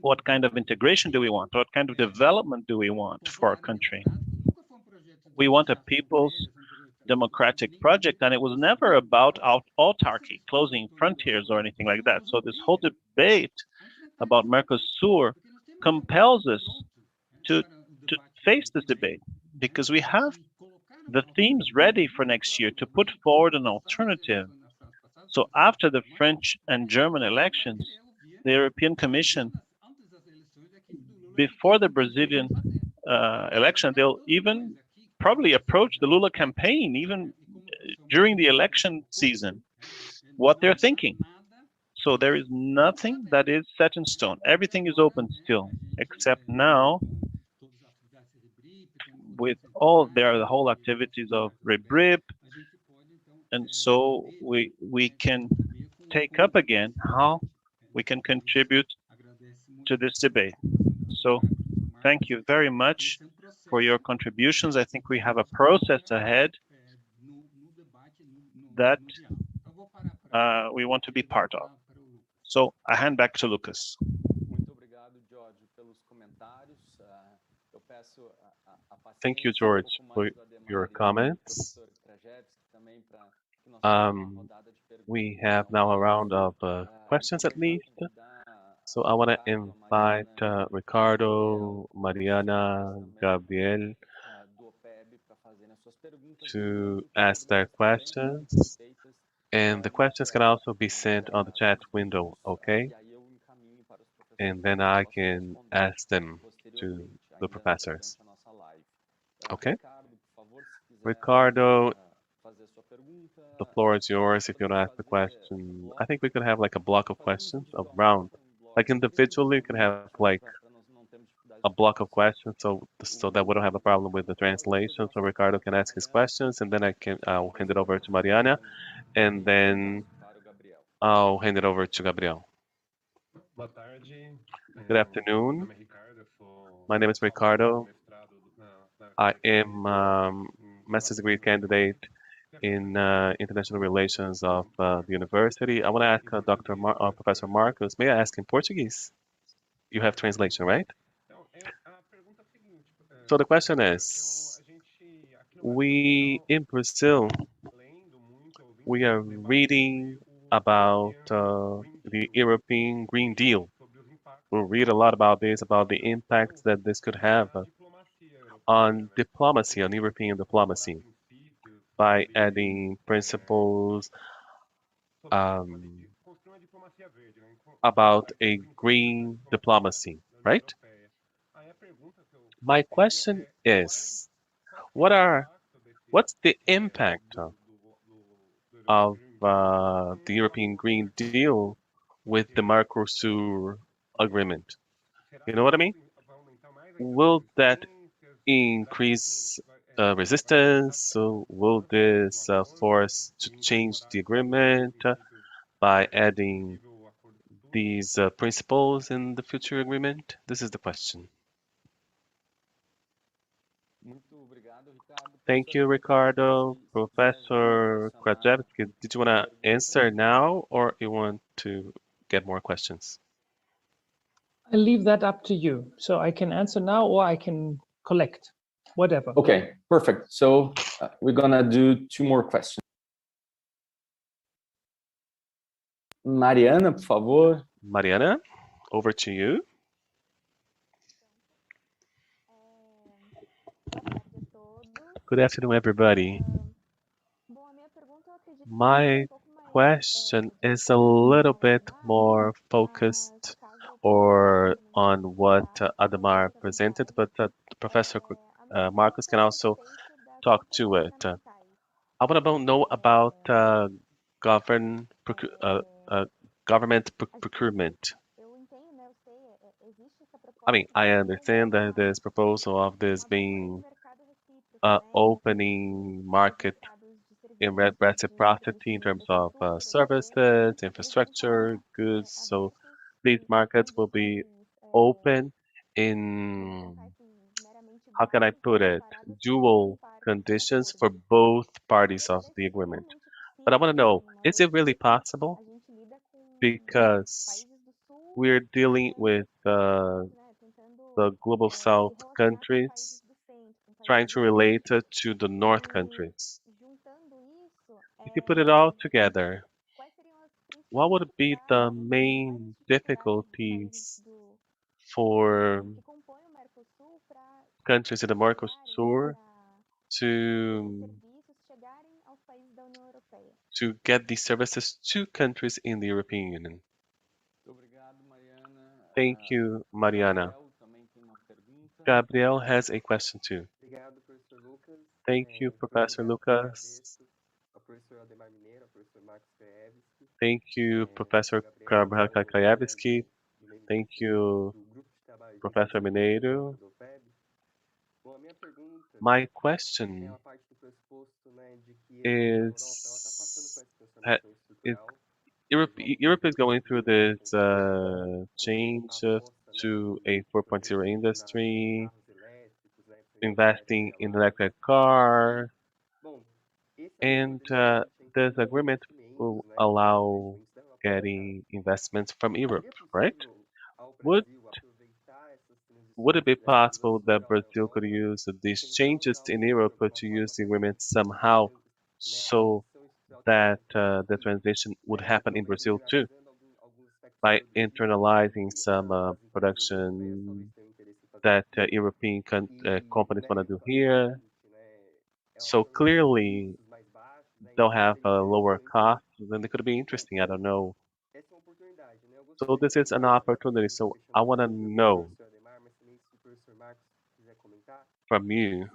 What kind of integration do we want? What kind of development do we want for our country? We want a people's democratic project, and it was never about autarky, closing frontiers or anything like that. So this whole debate about Mercosur compels us to face this debate, because we have the themes ready for next year to put forward an alternative. So after the French and German elections, the European Commission, before the Brazilian election, they'll even probably approach the Lula campaign, even during the election season, what they're thinking. So there is nothing that is set in stone. Everything is open still, except now with the whole activities of Rebrip, and so we can take up again how we can contribute to this debate. So thank you very much for your contributions. I think we have a process ahead that we want to be part of. So I hand back to Lucas. Thank you, George, for your comments. We have now a round of questions at least. So I want to invite Ricardo, Mariana, Gabriel to ask their questions. And the questions can also be sent on the chat window, okay? And then I can ask them to the professors. Okay? Ricardo, the floor is yours if you want to ask the question. I think we could have like a block of questions, a round. Like individually, we could have like a block of questions so that we don't have a problem with the translation. So Ricardo can ask his questions, and then I'll hand it over to Mariana, and then I'll hand it over to Gabriel. Good afternoon. My name is Ricardo. I am master's degree candidate in international relations of the university. I want to ask Professor Markus. May I ask in Portuguese? You have translation, right? So the question is, we in Brazil, we are reading about the European Green Deal. We'll read a lot about this, about the impacts that this could have on diplomacy, on European diplomacy, by adding principles about a green diplomacy, right? My question is, what's the impact of the European Green Deal with the Mercosur agreement? You know what I mean? Will that increase resistance? So will this force to change the agreement by adding these principles in the future agreement? This is the question. Thank you, Ricardo. Professor Krajewski, did you want to answer now, or you want to get more questions? I leave that up to you. So I can answer now, or I can collect, whatever. Okay, perfect. So we're gonna do 2 more questions. Mariana, por favor. Mariana, over to you. Good afternoon, everybody. My question is a little bit more focused or on what Adhemar presented, but Professor Markus can also talk to it. I want to know about government procurement. I mean, I understand that this proposal of this being opening market in reciprocity in terms of services, infrastructure, goods. So these markets will be open in, how can I put it, dual conditions for both parties of the agreement. But I want to know, is it really possible? Because we're dealing with the global south countries trying to relate it to the north countries. If you put it all together, what would be the main difficulties for countries in the Mercosur to get these services to countries in the European Union? Thank you, Mariana. Gabriel has a question too. Thank you, Professor Lucas. Thank you, Professor Krajewski. Thank you, Professor Mineiro. My question is, is Europe is going through this change to a 4.0 industry, investing in electric cars, and this agreement will allow getting investments from Europe, right? Would would it be possible that Brazil could use these changes in Europe to use the agreement somehow so that the transition would happen in Brazil too, by internalizing some production that European companies want to do here? So clearly they'll have a lower cost, then it could be interesting. I don't know. So this is an opportunity. So I want to know from you,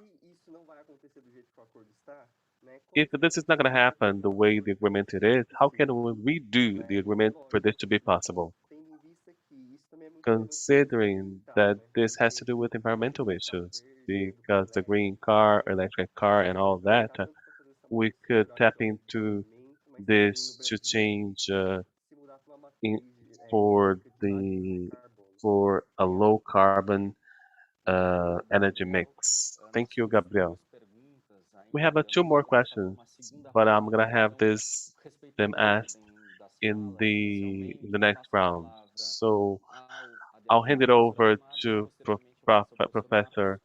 if this is not going to happen the way the agreement it is, how can we redo the agreement for this to be possible? Considering that this has to do with environmental issues, because the green car, electric car, and all that, we could tap into this to change in, for the for a low carbon energy mix. Thank you, Gabriel. We have two more questions, but I'm gonna have them asked in the next round. So I'll hand it over to Professor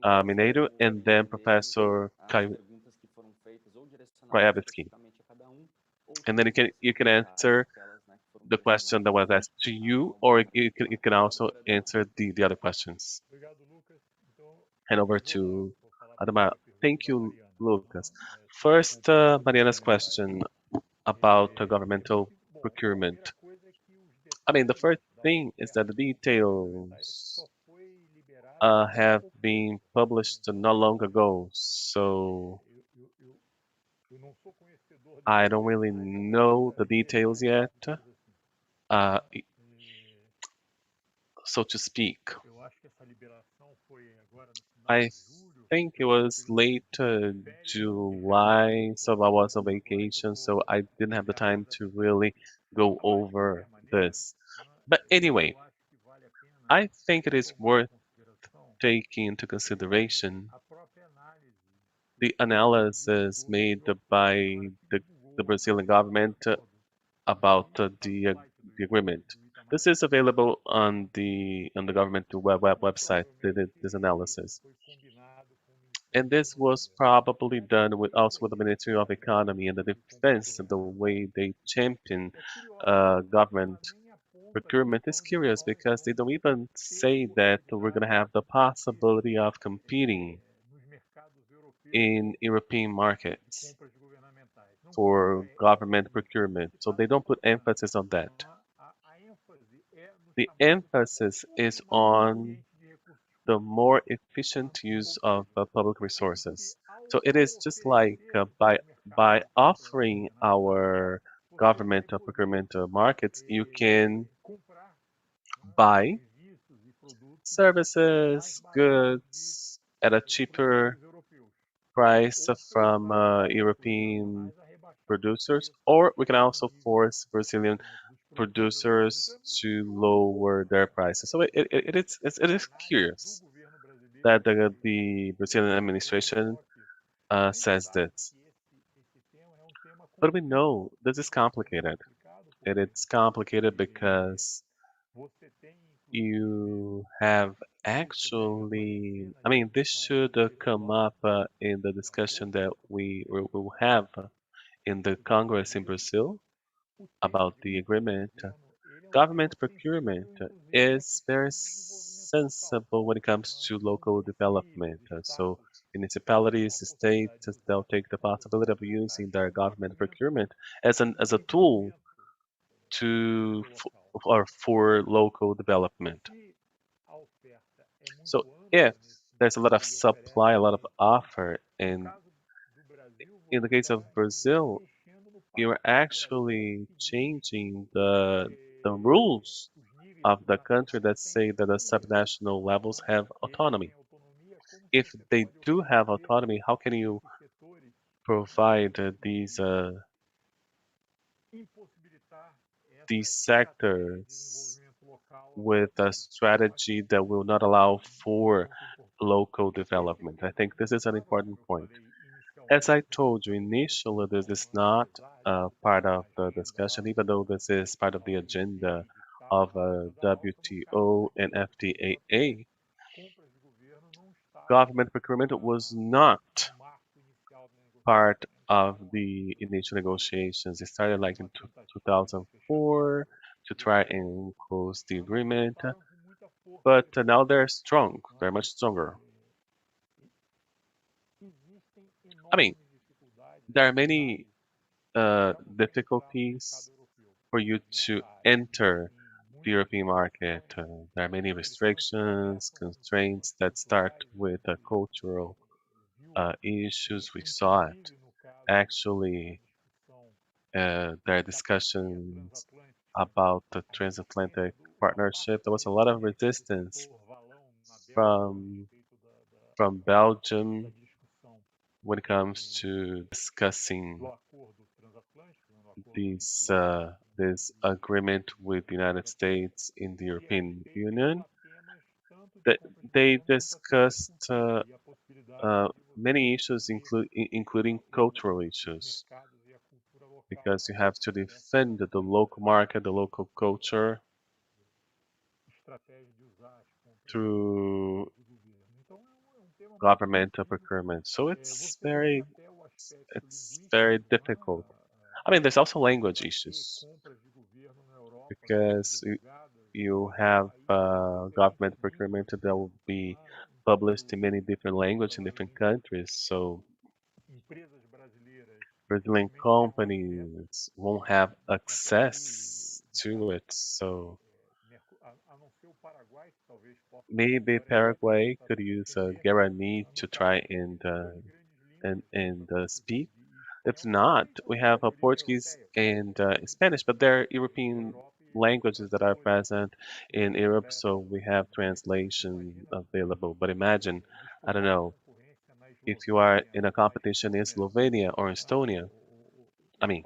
Mineiro and then Professor Krajewski. And then you can answer the question that was asked to you, or you can also answer the other questions. Hand over to Adhemar. Thank you, Lucas. First, Mariana's question about governmental procurement. I mean, the first thing is that the details have been published not long ago, so I don't really know the details yet, uh, so to speak. I think it was late July, so I was on vacation, so I didn't have the time to really go over this. But anyway, I think it is worth taking into consideration the analysis made by the Brazilian government about the agreement. This is available on the government website. This analysis, and this was probably done with also with the Ministry of Economy and the Defense. The way they champion government procurement is curious because they don't even say that we're going to have the possibility of competing in European markets for government procurement. So they don't put emphasis on that. The emphasis is on the more efficient use of public resources. So it is just like by offering our government procurement markets, you can buy services, goods at a cheaper price from European producers, or we can also force Brazilian producers to lower their prices. So it is curious that the Brazilian administration says this. But we know this is complicated. And it's complicated because you have actually, I mean, this should come up in the discussion that we will have in the Congress in Brazil about the agreement. Government procurement is very sensible when it comes to local development. So municipalities, states, they'll take the possibility of using their government procurement as a tool to or for local development. So if there's a lot of supply, a lot of offer, and in the case of Brazil, you're actually changing the rules of the country that say that the subnational levels have autonomy. If they do have autonomy, how can you provide these sectors with a strategy that will not allow for local development? I think this is an important point. As I told you initially, this is not part of the discussion, even though this is part of the agenda of WTO and FTAA. Government procurement was not part of the initial negotiations. It started like in 2004 to try and close the agreement, but now they're strong, very much stronger. I mean, there are many difficulties for you to enter the European market. There are many restrictions, constraints that start with cultural issues. We saw it. Actually, there are discussions about the transatlantic partnership. There was a lot of resistance from Belgium when it comes to discussing this agreement with the United States in the European Union. They discussed many issues, including cultural issues, because you have to defend the local market, the local culture through governmental procurement. So it's very difficult. I mean, there's also language issues because you have government procurement that will be published in many different languages in different countries. So Brazilian companies won't have access to it. So maybe Paraguay could use a guarantee to try and speak. If not, we have Portuguese and Spanish, but they're European languages that are present in Europe, so we have translation available. But imagine, I don't know, if you are in a competition in Slovenia or Estonia, I mean,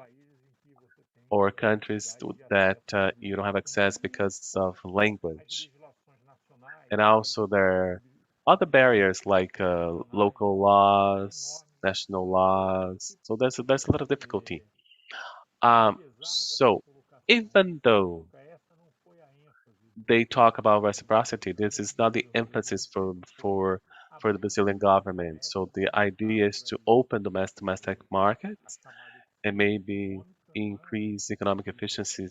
or countries that you don't have access because of language. And also there are other barriers like local laws, national laws. So there's a lot of difficulty. So even though they talk about reciprocity, this is not the emphasis for the Brazilian government. So the idea is to open domestic markets and maybe increase economic efficiency,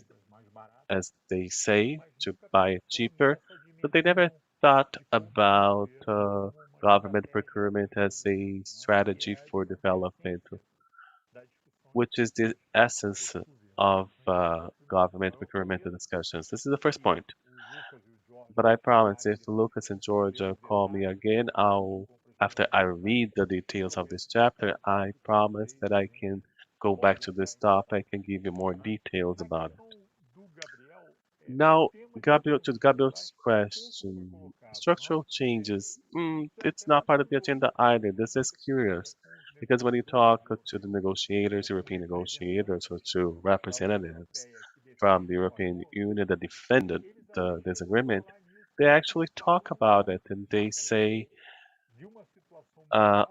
as they say, to buy it cheaper. But they never thought about government procurement as a strategy for development, which is the essence of government procurement discussions. This is the first point. But I promise if Lucas and Giorgio call me again, after I read the details of this chapter, I promise that I can go back to this topic and give you more details about it. Now, Gabriel's question, Structural changes, it's not part of the agenda either. This is curious because when you talk to the negotiators, European negotiators, or to representatives from the European Union that defended this agreement, they actually talk about it and they say uh,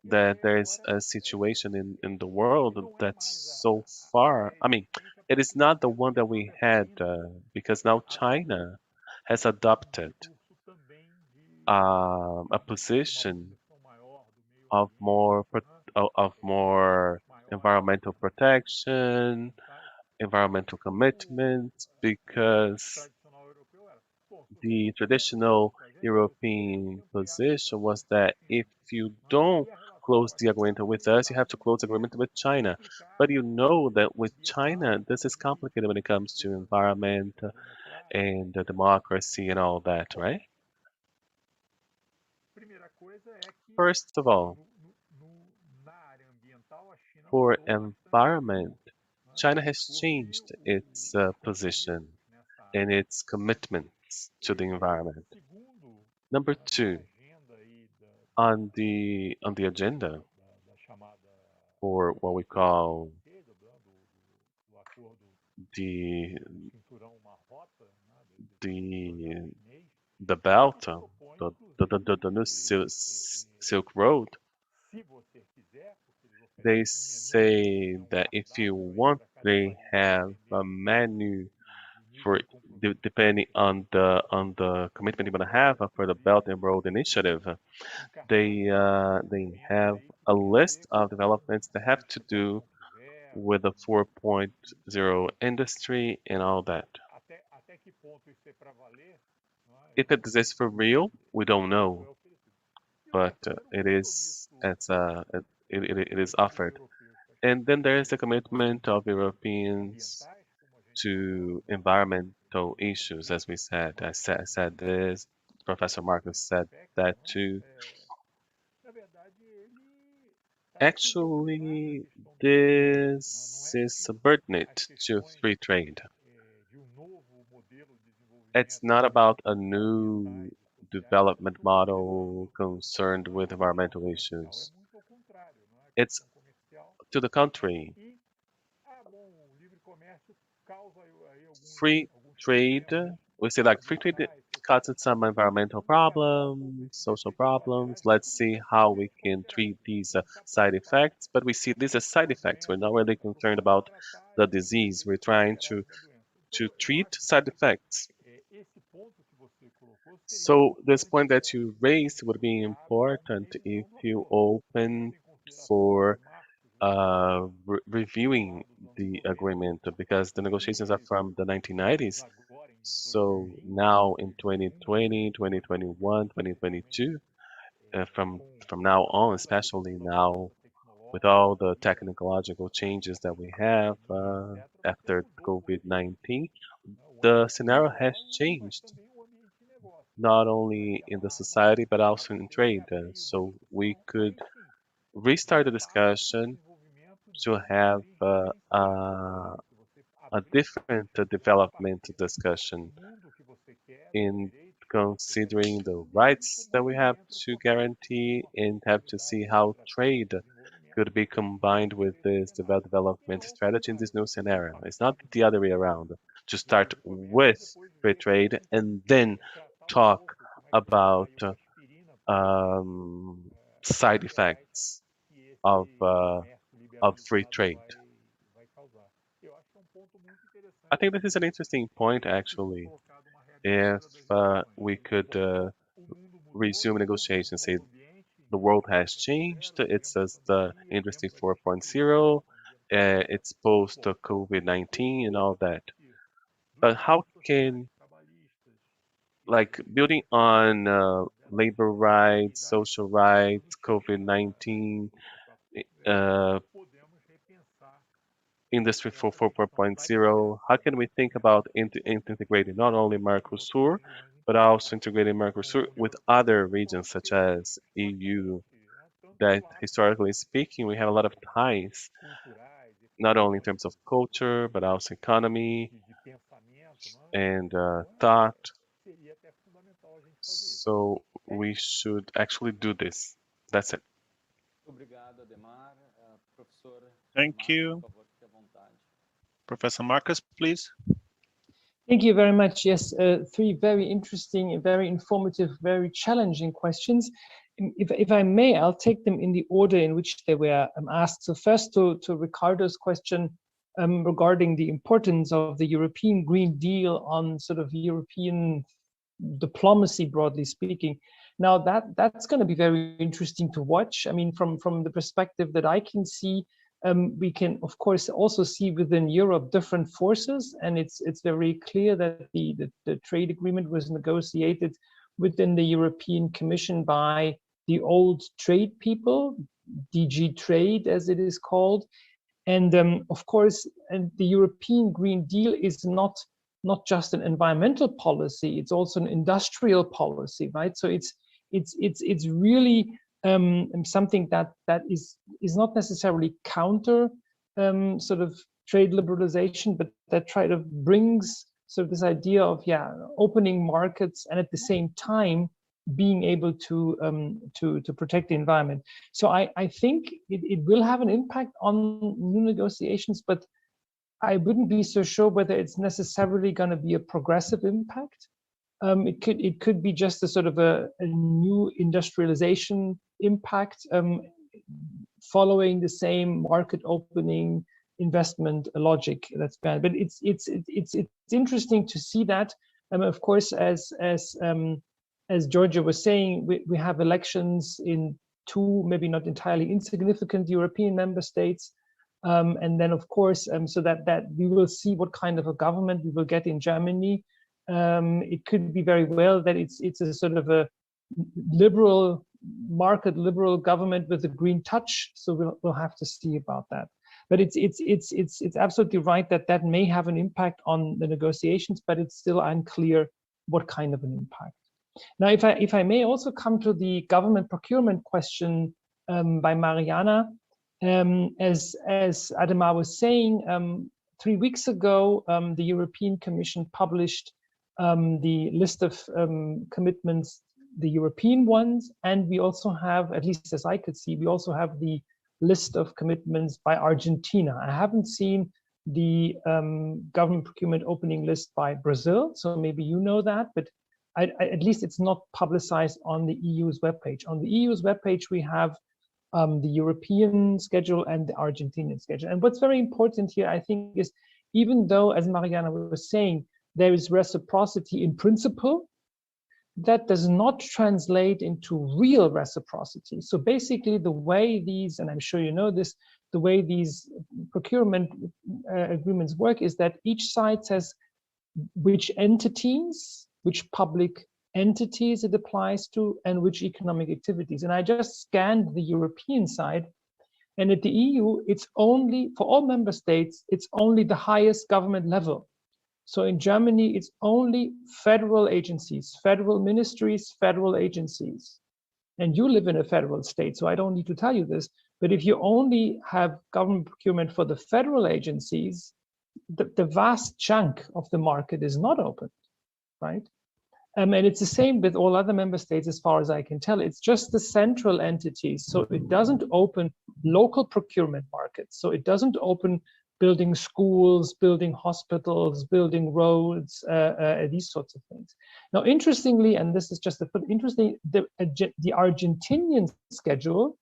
that there's a situation in the world that's so far. I mean, it is not the one that we had because now China has adopted a position of more environmental protection, environmental commitment, because the traditional European position was that if you don't close the agreement with us, you have to close the agreement with China. But you know that with China, this is complicated when it comes to environment and democracy and all that, right? First of all, for environment, China has changed its position and its commitments to the environment. Number two, on the agenda for what we call the the the belt, the new Silk Road, they say that if you want, they have a menu for depending on the commitment you're gonna have for the Belt and Road Initiative. They have a list of developments that have to do with the 4.0 industry and all that. If it exists for real, we don't know, but it is it is offered. And then there is the commitment of Europeans to environmental issues, as we said. I said this. Professor Marcus said that too. Actually, this is subordinate to free trade. It's not about a new development model concerned with environmental issues. It's to the contrary. Free trade, we say like free trade causes some environmental problems, social problems. Let's see how we can treat these side effects. But we see these as side effects. We're not really concerned about the disease. We're trying to treat side effects. So this point that you raised would be important if you open for reviewing the agreement because the negotiations are from the 1990s. So now in 2020, 2021, 2022, from now on, especially now with all the technological changes that we have after COVID-19, the scenario has changed not only in the society but also in trade. So we could restart the discussion to have a different development discussion in considering the rights that we have to guarantee and have to see how trade could be combined with this development strategy in this new scenario. It's not the other way around, to start with free trade and then talk about um, side effects of free trade. I think this is an interesting point, actually. If we could resume negotiations, say the world has changed, it's as the Industry 4.0, it's post COVID-19 and all that. But how can, like, building on labor rights, social rights, COVID-19, uh, Industry 4.0, how can we think about integrating not only Mercosur, but also integrating Mercosur with other regions such as EU, that historically speaking, we have a lot of ties, not only in terms of culture, but also economy and thought. So we should actually do this. That's it. Thank you. Professor Markus, please. Thank you very much. Yes, three very interesting, very informative, very challenging questions. If I may, I'll take them in the order in which they were asked. So first to Ricardo's question regarding the importance of the European Green Deal on sort of European diplomacy, broadly speaking. Now that's going to be very interesting to watch. I mean, from the perspective that I can see, we can, of course, also see within Europe different forces, and it's very clear that the trade agreement was negotiated within the European Commission by the old trade people, DG Trade as it is called, and of course, and the European Green Deal is not just an environmental policy; it's also an industrial policy, right? So it's really something that is not necessarily counter sort of trade liberalization, but that brings sort of this idea of opening markets and at the same time being able to protect the environment. So I think it will have an impact on new negotiations, but I wouldn't be so sure whether it's necessarily going to be a progressive impact. It could be just a sort of a new industrialization impact following the same market opening investment logic that's bad. But it's interesting to see that. Of course, as Giorgio was saying, we have elections in two maybe not entirely insignificant European member states. And then, of course, so that we will see what kind of a government we will get in Germany. It could be very well that it's a sort of a liberal government with a green touch. So we'll have to see about that. But it's absolutely right that may have an impact on the negotiations, but it's still unclear what kind of an impact. Now, if I may also come to the government procurement question by Mariana, as Adhemar was saying, 3 weeks ago, the European Commission published the list of commitments, the European ones, and we also have, at least as I could see, we also have the list of commitments by Argentina. I haven't seen the government procurement opening list by Brazil, so maybe you know that, but at least it's not publicized on the EU's webpage. On the EU's webpage, we have the European schedule and the Argentinian schedule. And what's very important here, I think, is even though, as Mariana was saying, there is reciprocity in principle, that does not translate into real reciprocity. So basically the way these, and I'm sure you know this, the way these procurement agreements work is that each side says which entities, which public entities it applies to, and which economic activities. And I just scanned the European side, and at the EU, it's only, for all member states, it's only the highest government level. So in Germany, it's only federal agencies, federal ministries, federal agencies. And you live in a federal state, so I don't need to tell you this, but if you only have government procurement for the federal agencies, the vast chunk of the market is not open, right? And it's the same with all other member states as far as I can tell. It's just the central entities. So it doesn't open local procurement markets. So it doesn't open building schools, building hospitals, building roads, these sorts of things. Now, interestingly, and this is just a bit interesting, the Argentinian schedule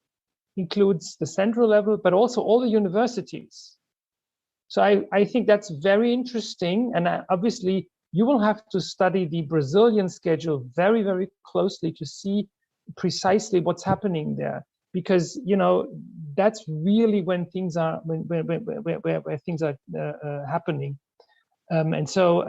includes the central level, but also all the universities. So I think that's very interesting. And obviously, you will have to study the Brazilian schedule very, very closely to see precisely what's happening there, because that's really when things are where things are happening. And so,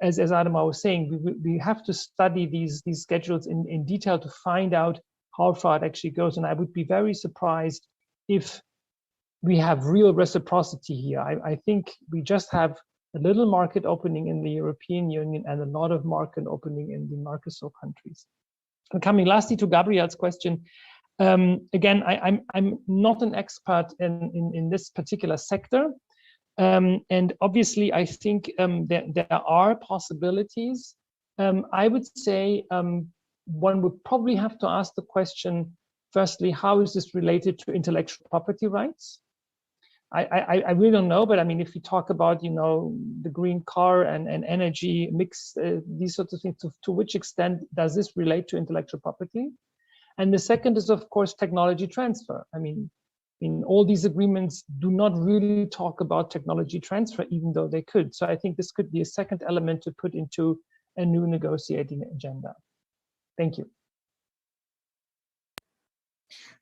as Adhemar was saying, we have to study these schedules in detail to find out how far it actually goes. And I would be very surprised if we have real reciprocity here. I think we just have a little market opening in the European Union and a lot of market opening in the Mercosur countries. And coming lastly to Gabriel's question, again, I'm not an expert in this particular sector, and obviously I think there are possibilities I would say one would probably have to ask the question, firstly, how is this related to intellectual property rights? I really don't know, but I mean, if we talk about, you know, the green car and energy mix, these sorts of things, to which extent does this relate to intellectual property? And the second is, of course, technology transfer. I mean, in all these agreements do not really talk about technology transfer, even though they could. So I think this could be a second element to put into a new negotiating agenda. Thank you.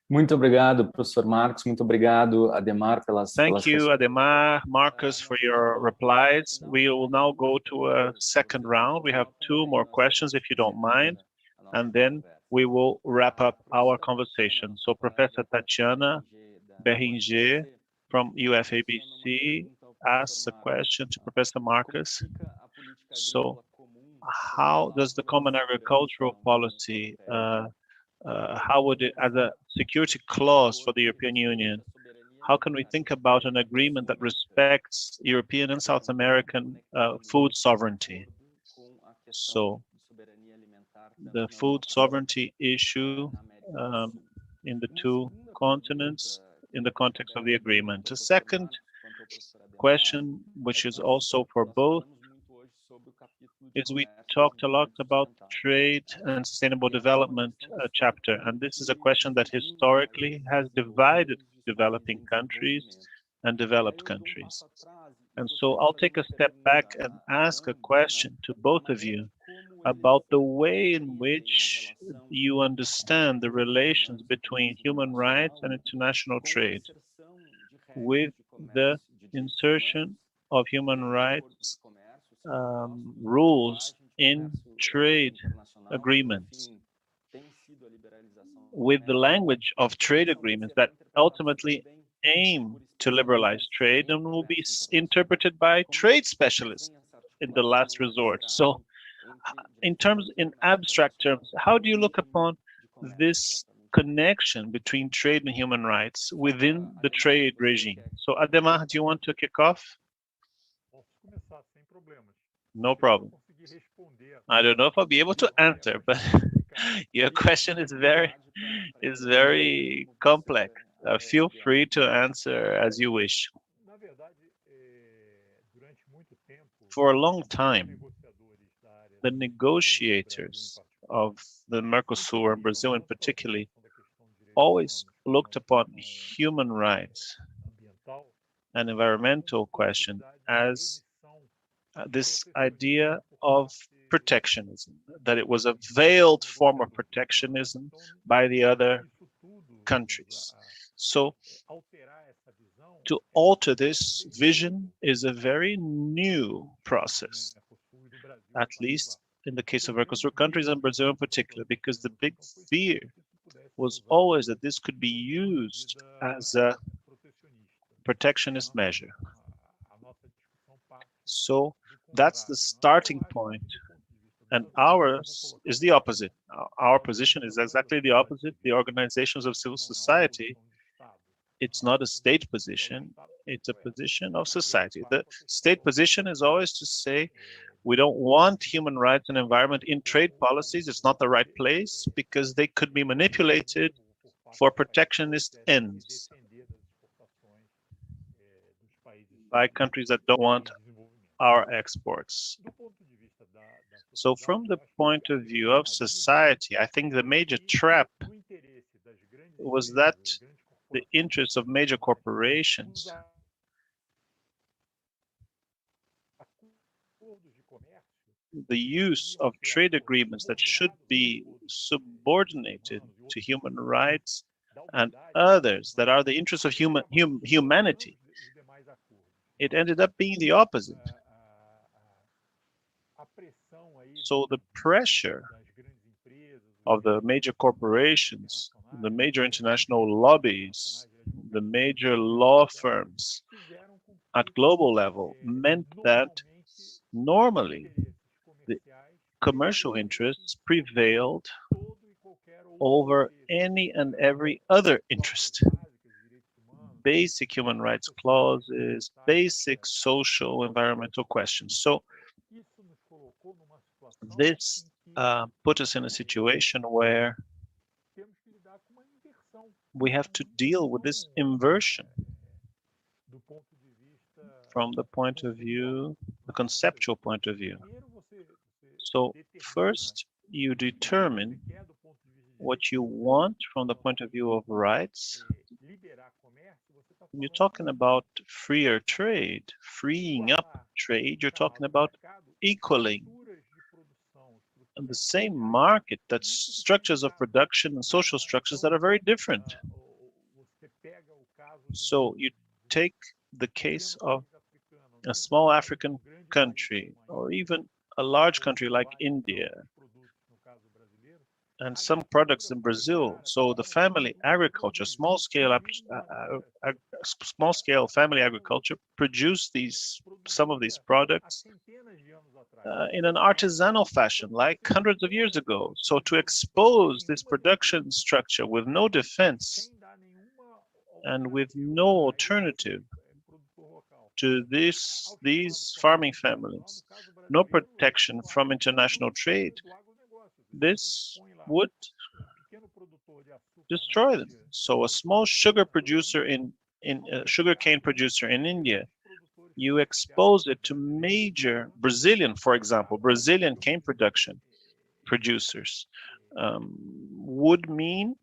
Muito obrigado, professor Marcos. Muito obrigado, Adhemar, Thank you, Adhemar, Marcus, for your replies. We will now go to a second round. We have 2 more questions, if you don't mind, and then we will wrap up our conversation. So Professor Tatiana Berringer from UFABC asks a question to Professor Marcus. So how does the common agricultural policy, how would it, as a security clause for the European Union, how can we think about an agreement that respects European and South American food sovereignty? So the food sovereignty issue in the 2 continents in the context of the agreement. A second question, which is also for both, is we talked a lot about trade and sustainable development chapter, and this is a question that historically has divided developing countries and developed countries. And so I'll take a step back and ask a question to both of you about the way in which you understand the relations between human rights and international trade, with the insertion of human rights rules in trade agreements, with the language of trade agreements that ultimately aim to liberalize trade and will be interpreted by trade specialists in the last resort. So in abstract terms, how do you look upon this connection between trade and human rights within the trade regime? So Adhemar, do you want to kick off? No problem. I don't know if I'll be able to answer, but your question is very complex. Feel free to answer as you wish. For a long time, the negotiators of the Mercosur, and Brazil in particular, always looked upon human rights and environmental question as this idea of protectionism, that it was a veiled form of protectionism by the other countries. So to alter this vision is a very new process, at least in the case of Mercosur countries and Brazil in particular, because the big fear was always that this could be used as a protectionist measure. So that's the starting point. And ours is the opposite. Our position is exactly the opposite. The organizations of civil society, it's not a state position, it's a position of society. The state position is always to say, we don't want human rights and environment in trade policies. It's not the right place because they could be manipulated for protectionist ends by countries that don't want our exports. So from the point of view of society, I think the major trap was that the interests of major corporations the use of trade agreements that should be subordinated to human rights and others that are the interests of humanity. It ended up being the opposite. So the pressure of the major corporations, the major international lobbies, the major law firms at global level meant that normally the commercial interests prevailed over any and every other interest. Basic human rights clauses, basic social environmental questions. So This put us in a situation where we have to deal with this inversion from the point of view, the conceptual point of view. So first, you determine what you want from the point of view of rights. When you're talking about freer trade, freeing up trade, you're talking about equaling the same market, that's structures of production and social structures that are very different. So you take the case of a small African country, or even a large country like India, and some products in Brazil. So the family agriculture, small-scale family agriculture, produce some of these products in an artisanal fashion, like hundreds of years ago. So to expose this production structure with no defense and with no alternative to these farming families, no protection from international trade, this would destroy them. So a small sugar producer in sugarcane producer in India, you expose it to major Brazilian, for example, Brazilian cane production producers, would mean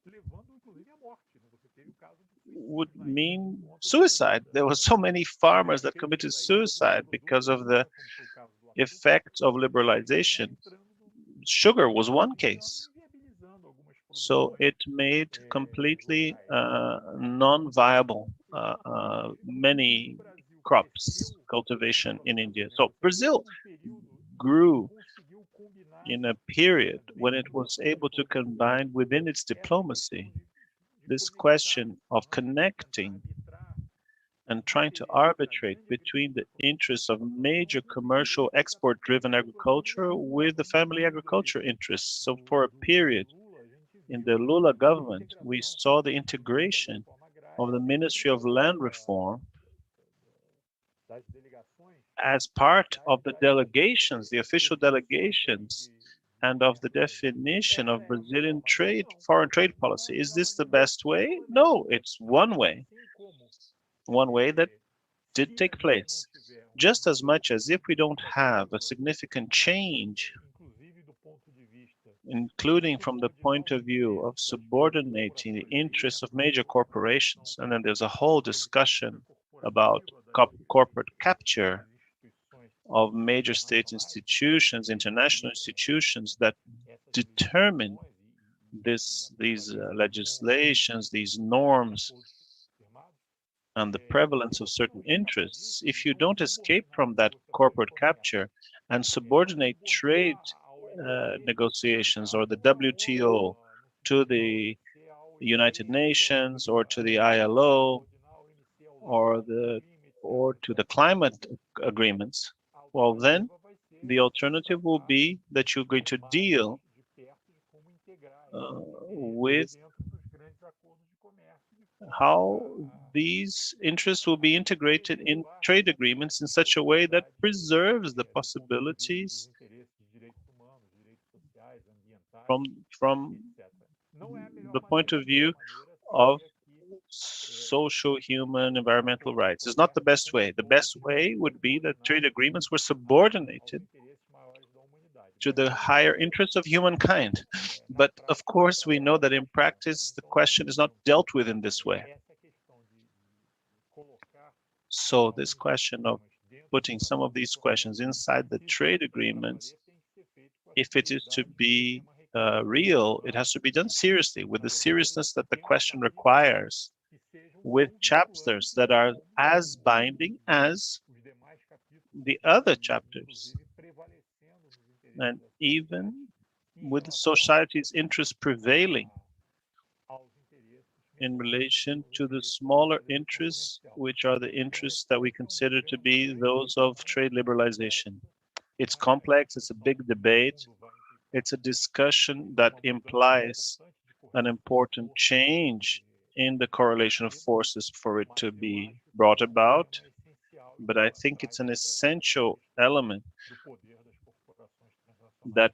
suicide. There were so many farmers that committed suicide because of the effects of liberalization. Sugar was one case. So it made completely non-viable many crops cultivation in India. So Brazil grew in a period when it was able to combine within its diplomacy this question of connecting and trying to arbitrate between the interests of major commercial export-driven agriculture with the family agriculture interests. So for a period in the Lula government, we saw the integration of the Ministry of Land Reform as part of the delegations, the official delegations, and of the definition of Brazilian foreign trade policy. Is this the best way? No, it's one way that did take place. Just as much as if we don't have a significant change, including from the point of view of subordinating the interests of major corporations, and then there's a whole discussion about corporate capture of major state institutions, international institutions that determine these legislations, these norms, and the prevalence of certain interests. If you don't escape from that corporate capture and subordinate trade negotiations or the WTO to the United Nations or to the ILO or to the climate agreements, well, then the alternative will be that you're going to deal with how these interests will be integrated in trade agreements in such a way that preserves the possibilities from the point of view of social, human, environmental rights. It's not the best way. The best way would be that trade agreements were subordinated to the higher interests of humankind. But of course, we know that in practice, the question is not dealt with in this way. So this question of putting some of these questions inside the trade agreements, if it is to be real, it has to be done seriously, with the seriousness that the question requires, with chapters that are as binding as the other chapters, and even with society's interest prevailing in relation to the smaller interests, which are the interests that we consider to be those of trade liberalization. It's complex, it's a big debate, it's a discussion that implies an important change in the correlation of forces for it to be brought about, but I think it's an essential element that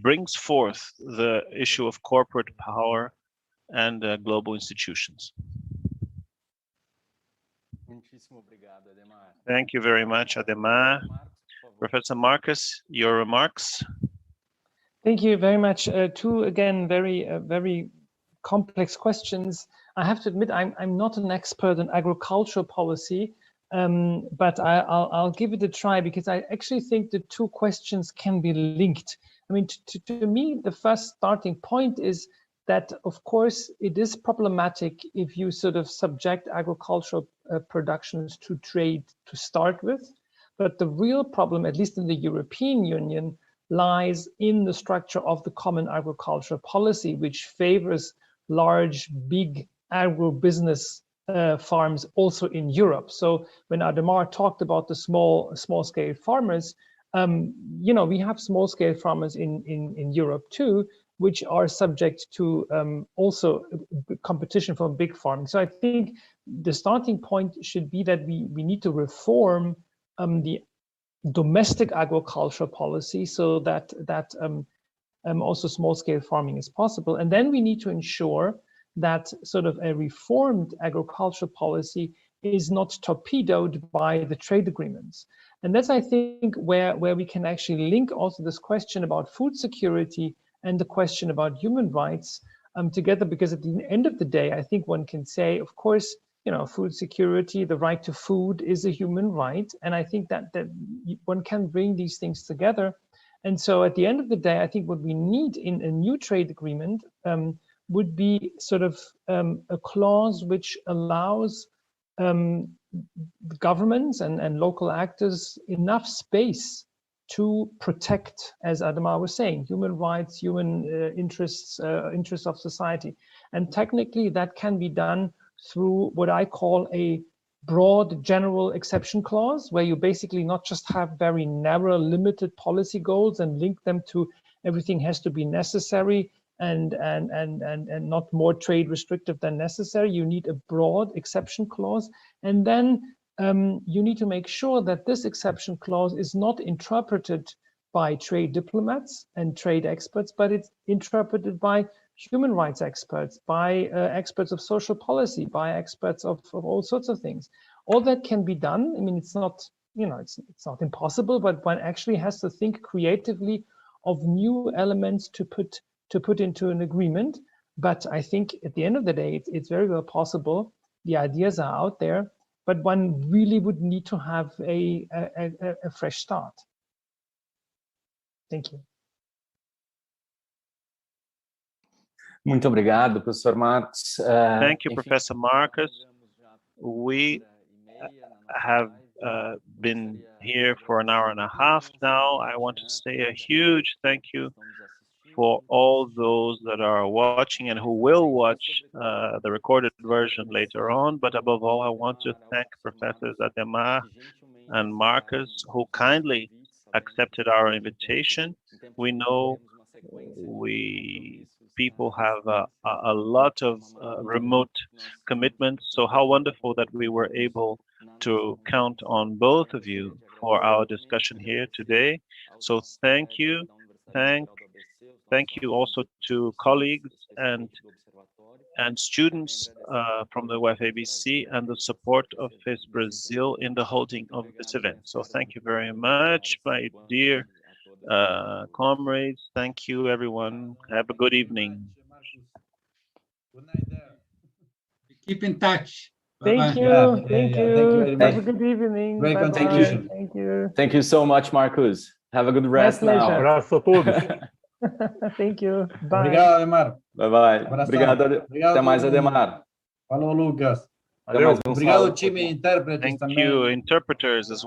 brings forth the issue of corporate power and global institutions. Thank you very much, Adhemar. Professor Markus, your remarks? Thank you very much. Two, again, very complex questions. I have to admit, I'm not an expert in agricultural policy, but I'll give it a try, because I actually think the two questions can be linked. I mean, to me, the first starting point is that, of course, it is problematic if you sort of subject agricultural productions to trade to start with. But the real problem, at least in the European Union, lies in the structure of the common agricultural policy, which favors large, big agribusiness farms also in Europe. So when Adhemar talked about the small-scale farmers, you know, we have small-scale farmers in Europe too, which are subject to also competition from big farming. So I think the starting point should be that we need to reform the domestic agricultural policy so that also small-scale farming is possible. And then we need to ensure that sort of a reformed agricultural policy is not torpedoed by the trade agreements. And that's, I think, where we can actually link also this question about food security and the question about human rights together, because at the end of the day, I think one can say, of course, you know, food security, the right to food is a human right. And I think that one can bring these things together. And so at the end of the day, I think what we need in a new trade agreement would be sort of a clause which allows governments and local actors enough space to protect, as Adhemar was saying, human rights, human interests of society. And technically that can be done through what I call a broad general exception clause, where you basically not just have very narrow, limited policy goals and link them to everything has to be necessary and not more trade restrictive than necessary. You need a broad exception clause. And then you need to make sure that this exception clause is not interpreted by trade diplomats and trade experts, but it's interpreted by human rights experts, by experts of social policy, by experts of all sorts of things. All that can be done. I mean, it's not, you know, it's not impossible, but one actually has to think creatively of new elements to put into an agreement. But I think at the end of the day, it's very well possible. The ideas are out there, but one really would need to have a fresh start. Thank you. Muito obrigado, professor Markus. Thank you, Professor Markus. We have been here for an hour and a half now. I want to say a huge thank you for all those that are watching and who will watch the recorded version later on. But above all, I want to thank Professors Adhemar and Markus, who kindly accepted our invitation. We know people have a lot of remote commitments, so how wonderful that we were able to count on both of you for our discussion here today. So thank you. Thank you also to colleagues and students from the UFABC and the support of FIS Brazil in the holding of this event. So thank you very much, my dear comrades. Thank you, everyone. Have a good evening. Keep in touch. Thank you. Bye-bye. Thank you. Very much. Have a good evening. Great Bye-bye. contribution. Thank you. Thank you so much, Markus. Have a good rest now. pleasure. Abraço a todos. Thank you. Bye. Obrigado, Adhemar. Bye bye. Abração. Obrigado. Obrigado Até mais, todo mundo. Adhemar. Falou, Lucas. Até mais, Valeu. Obrigado, Gonçalo. time intérpretes Thank também. you, interpreters as well.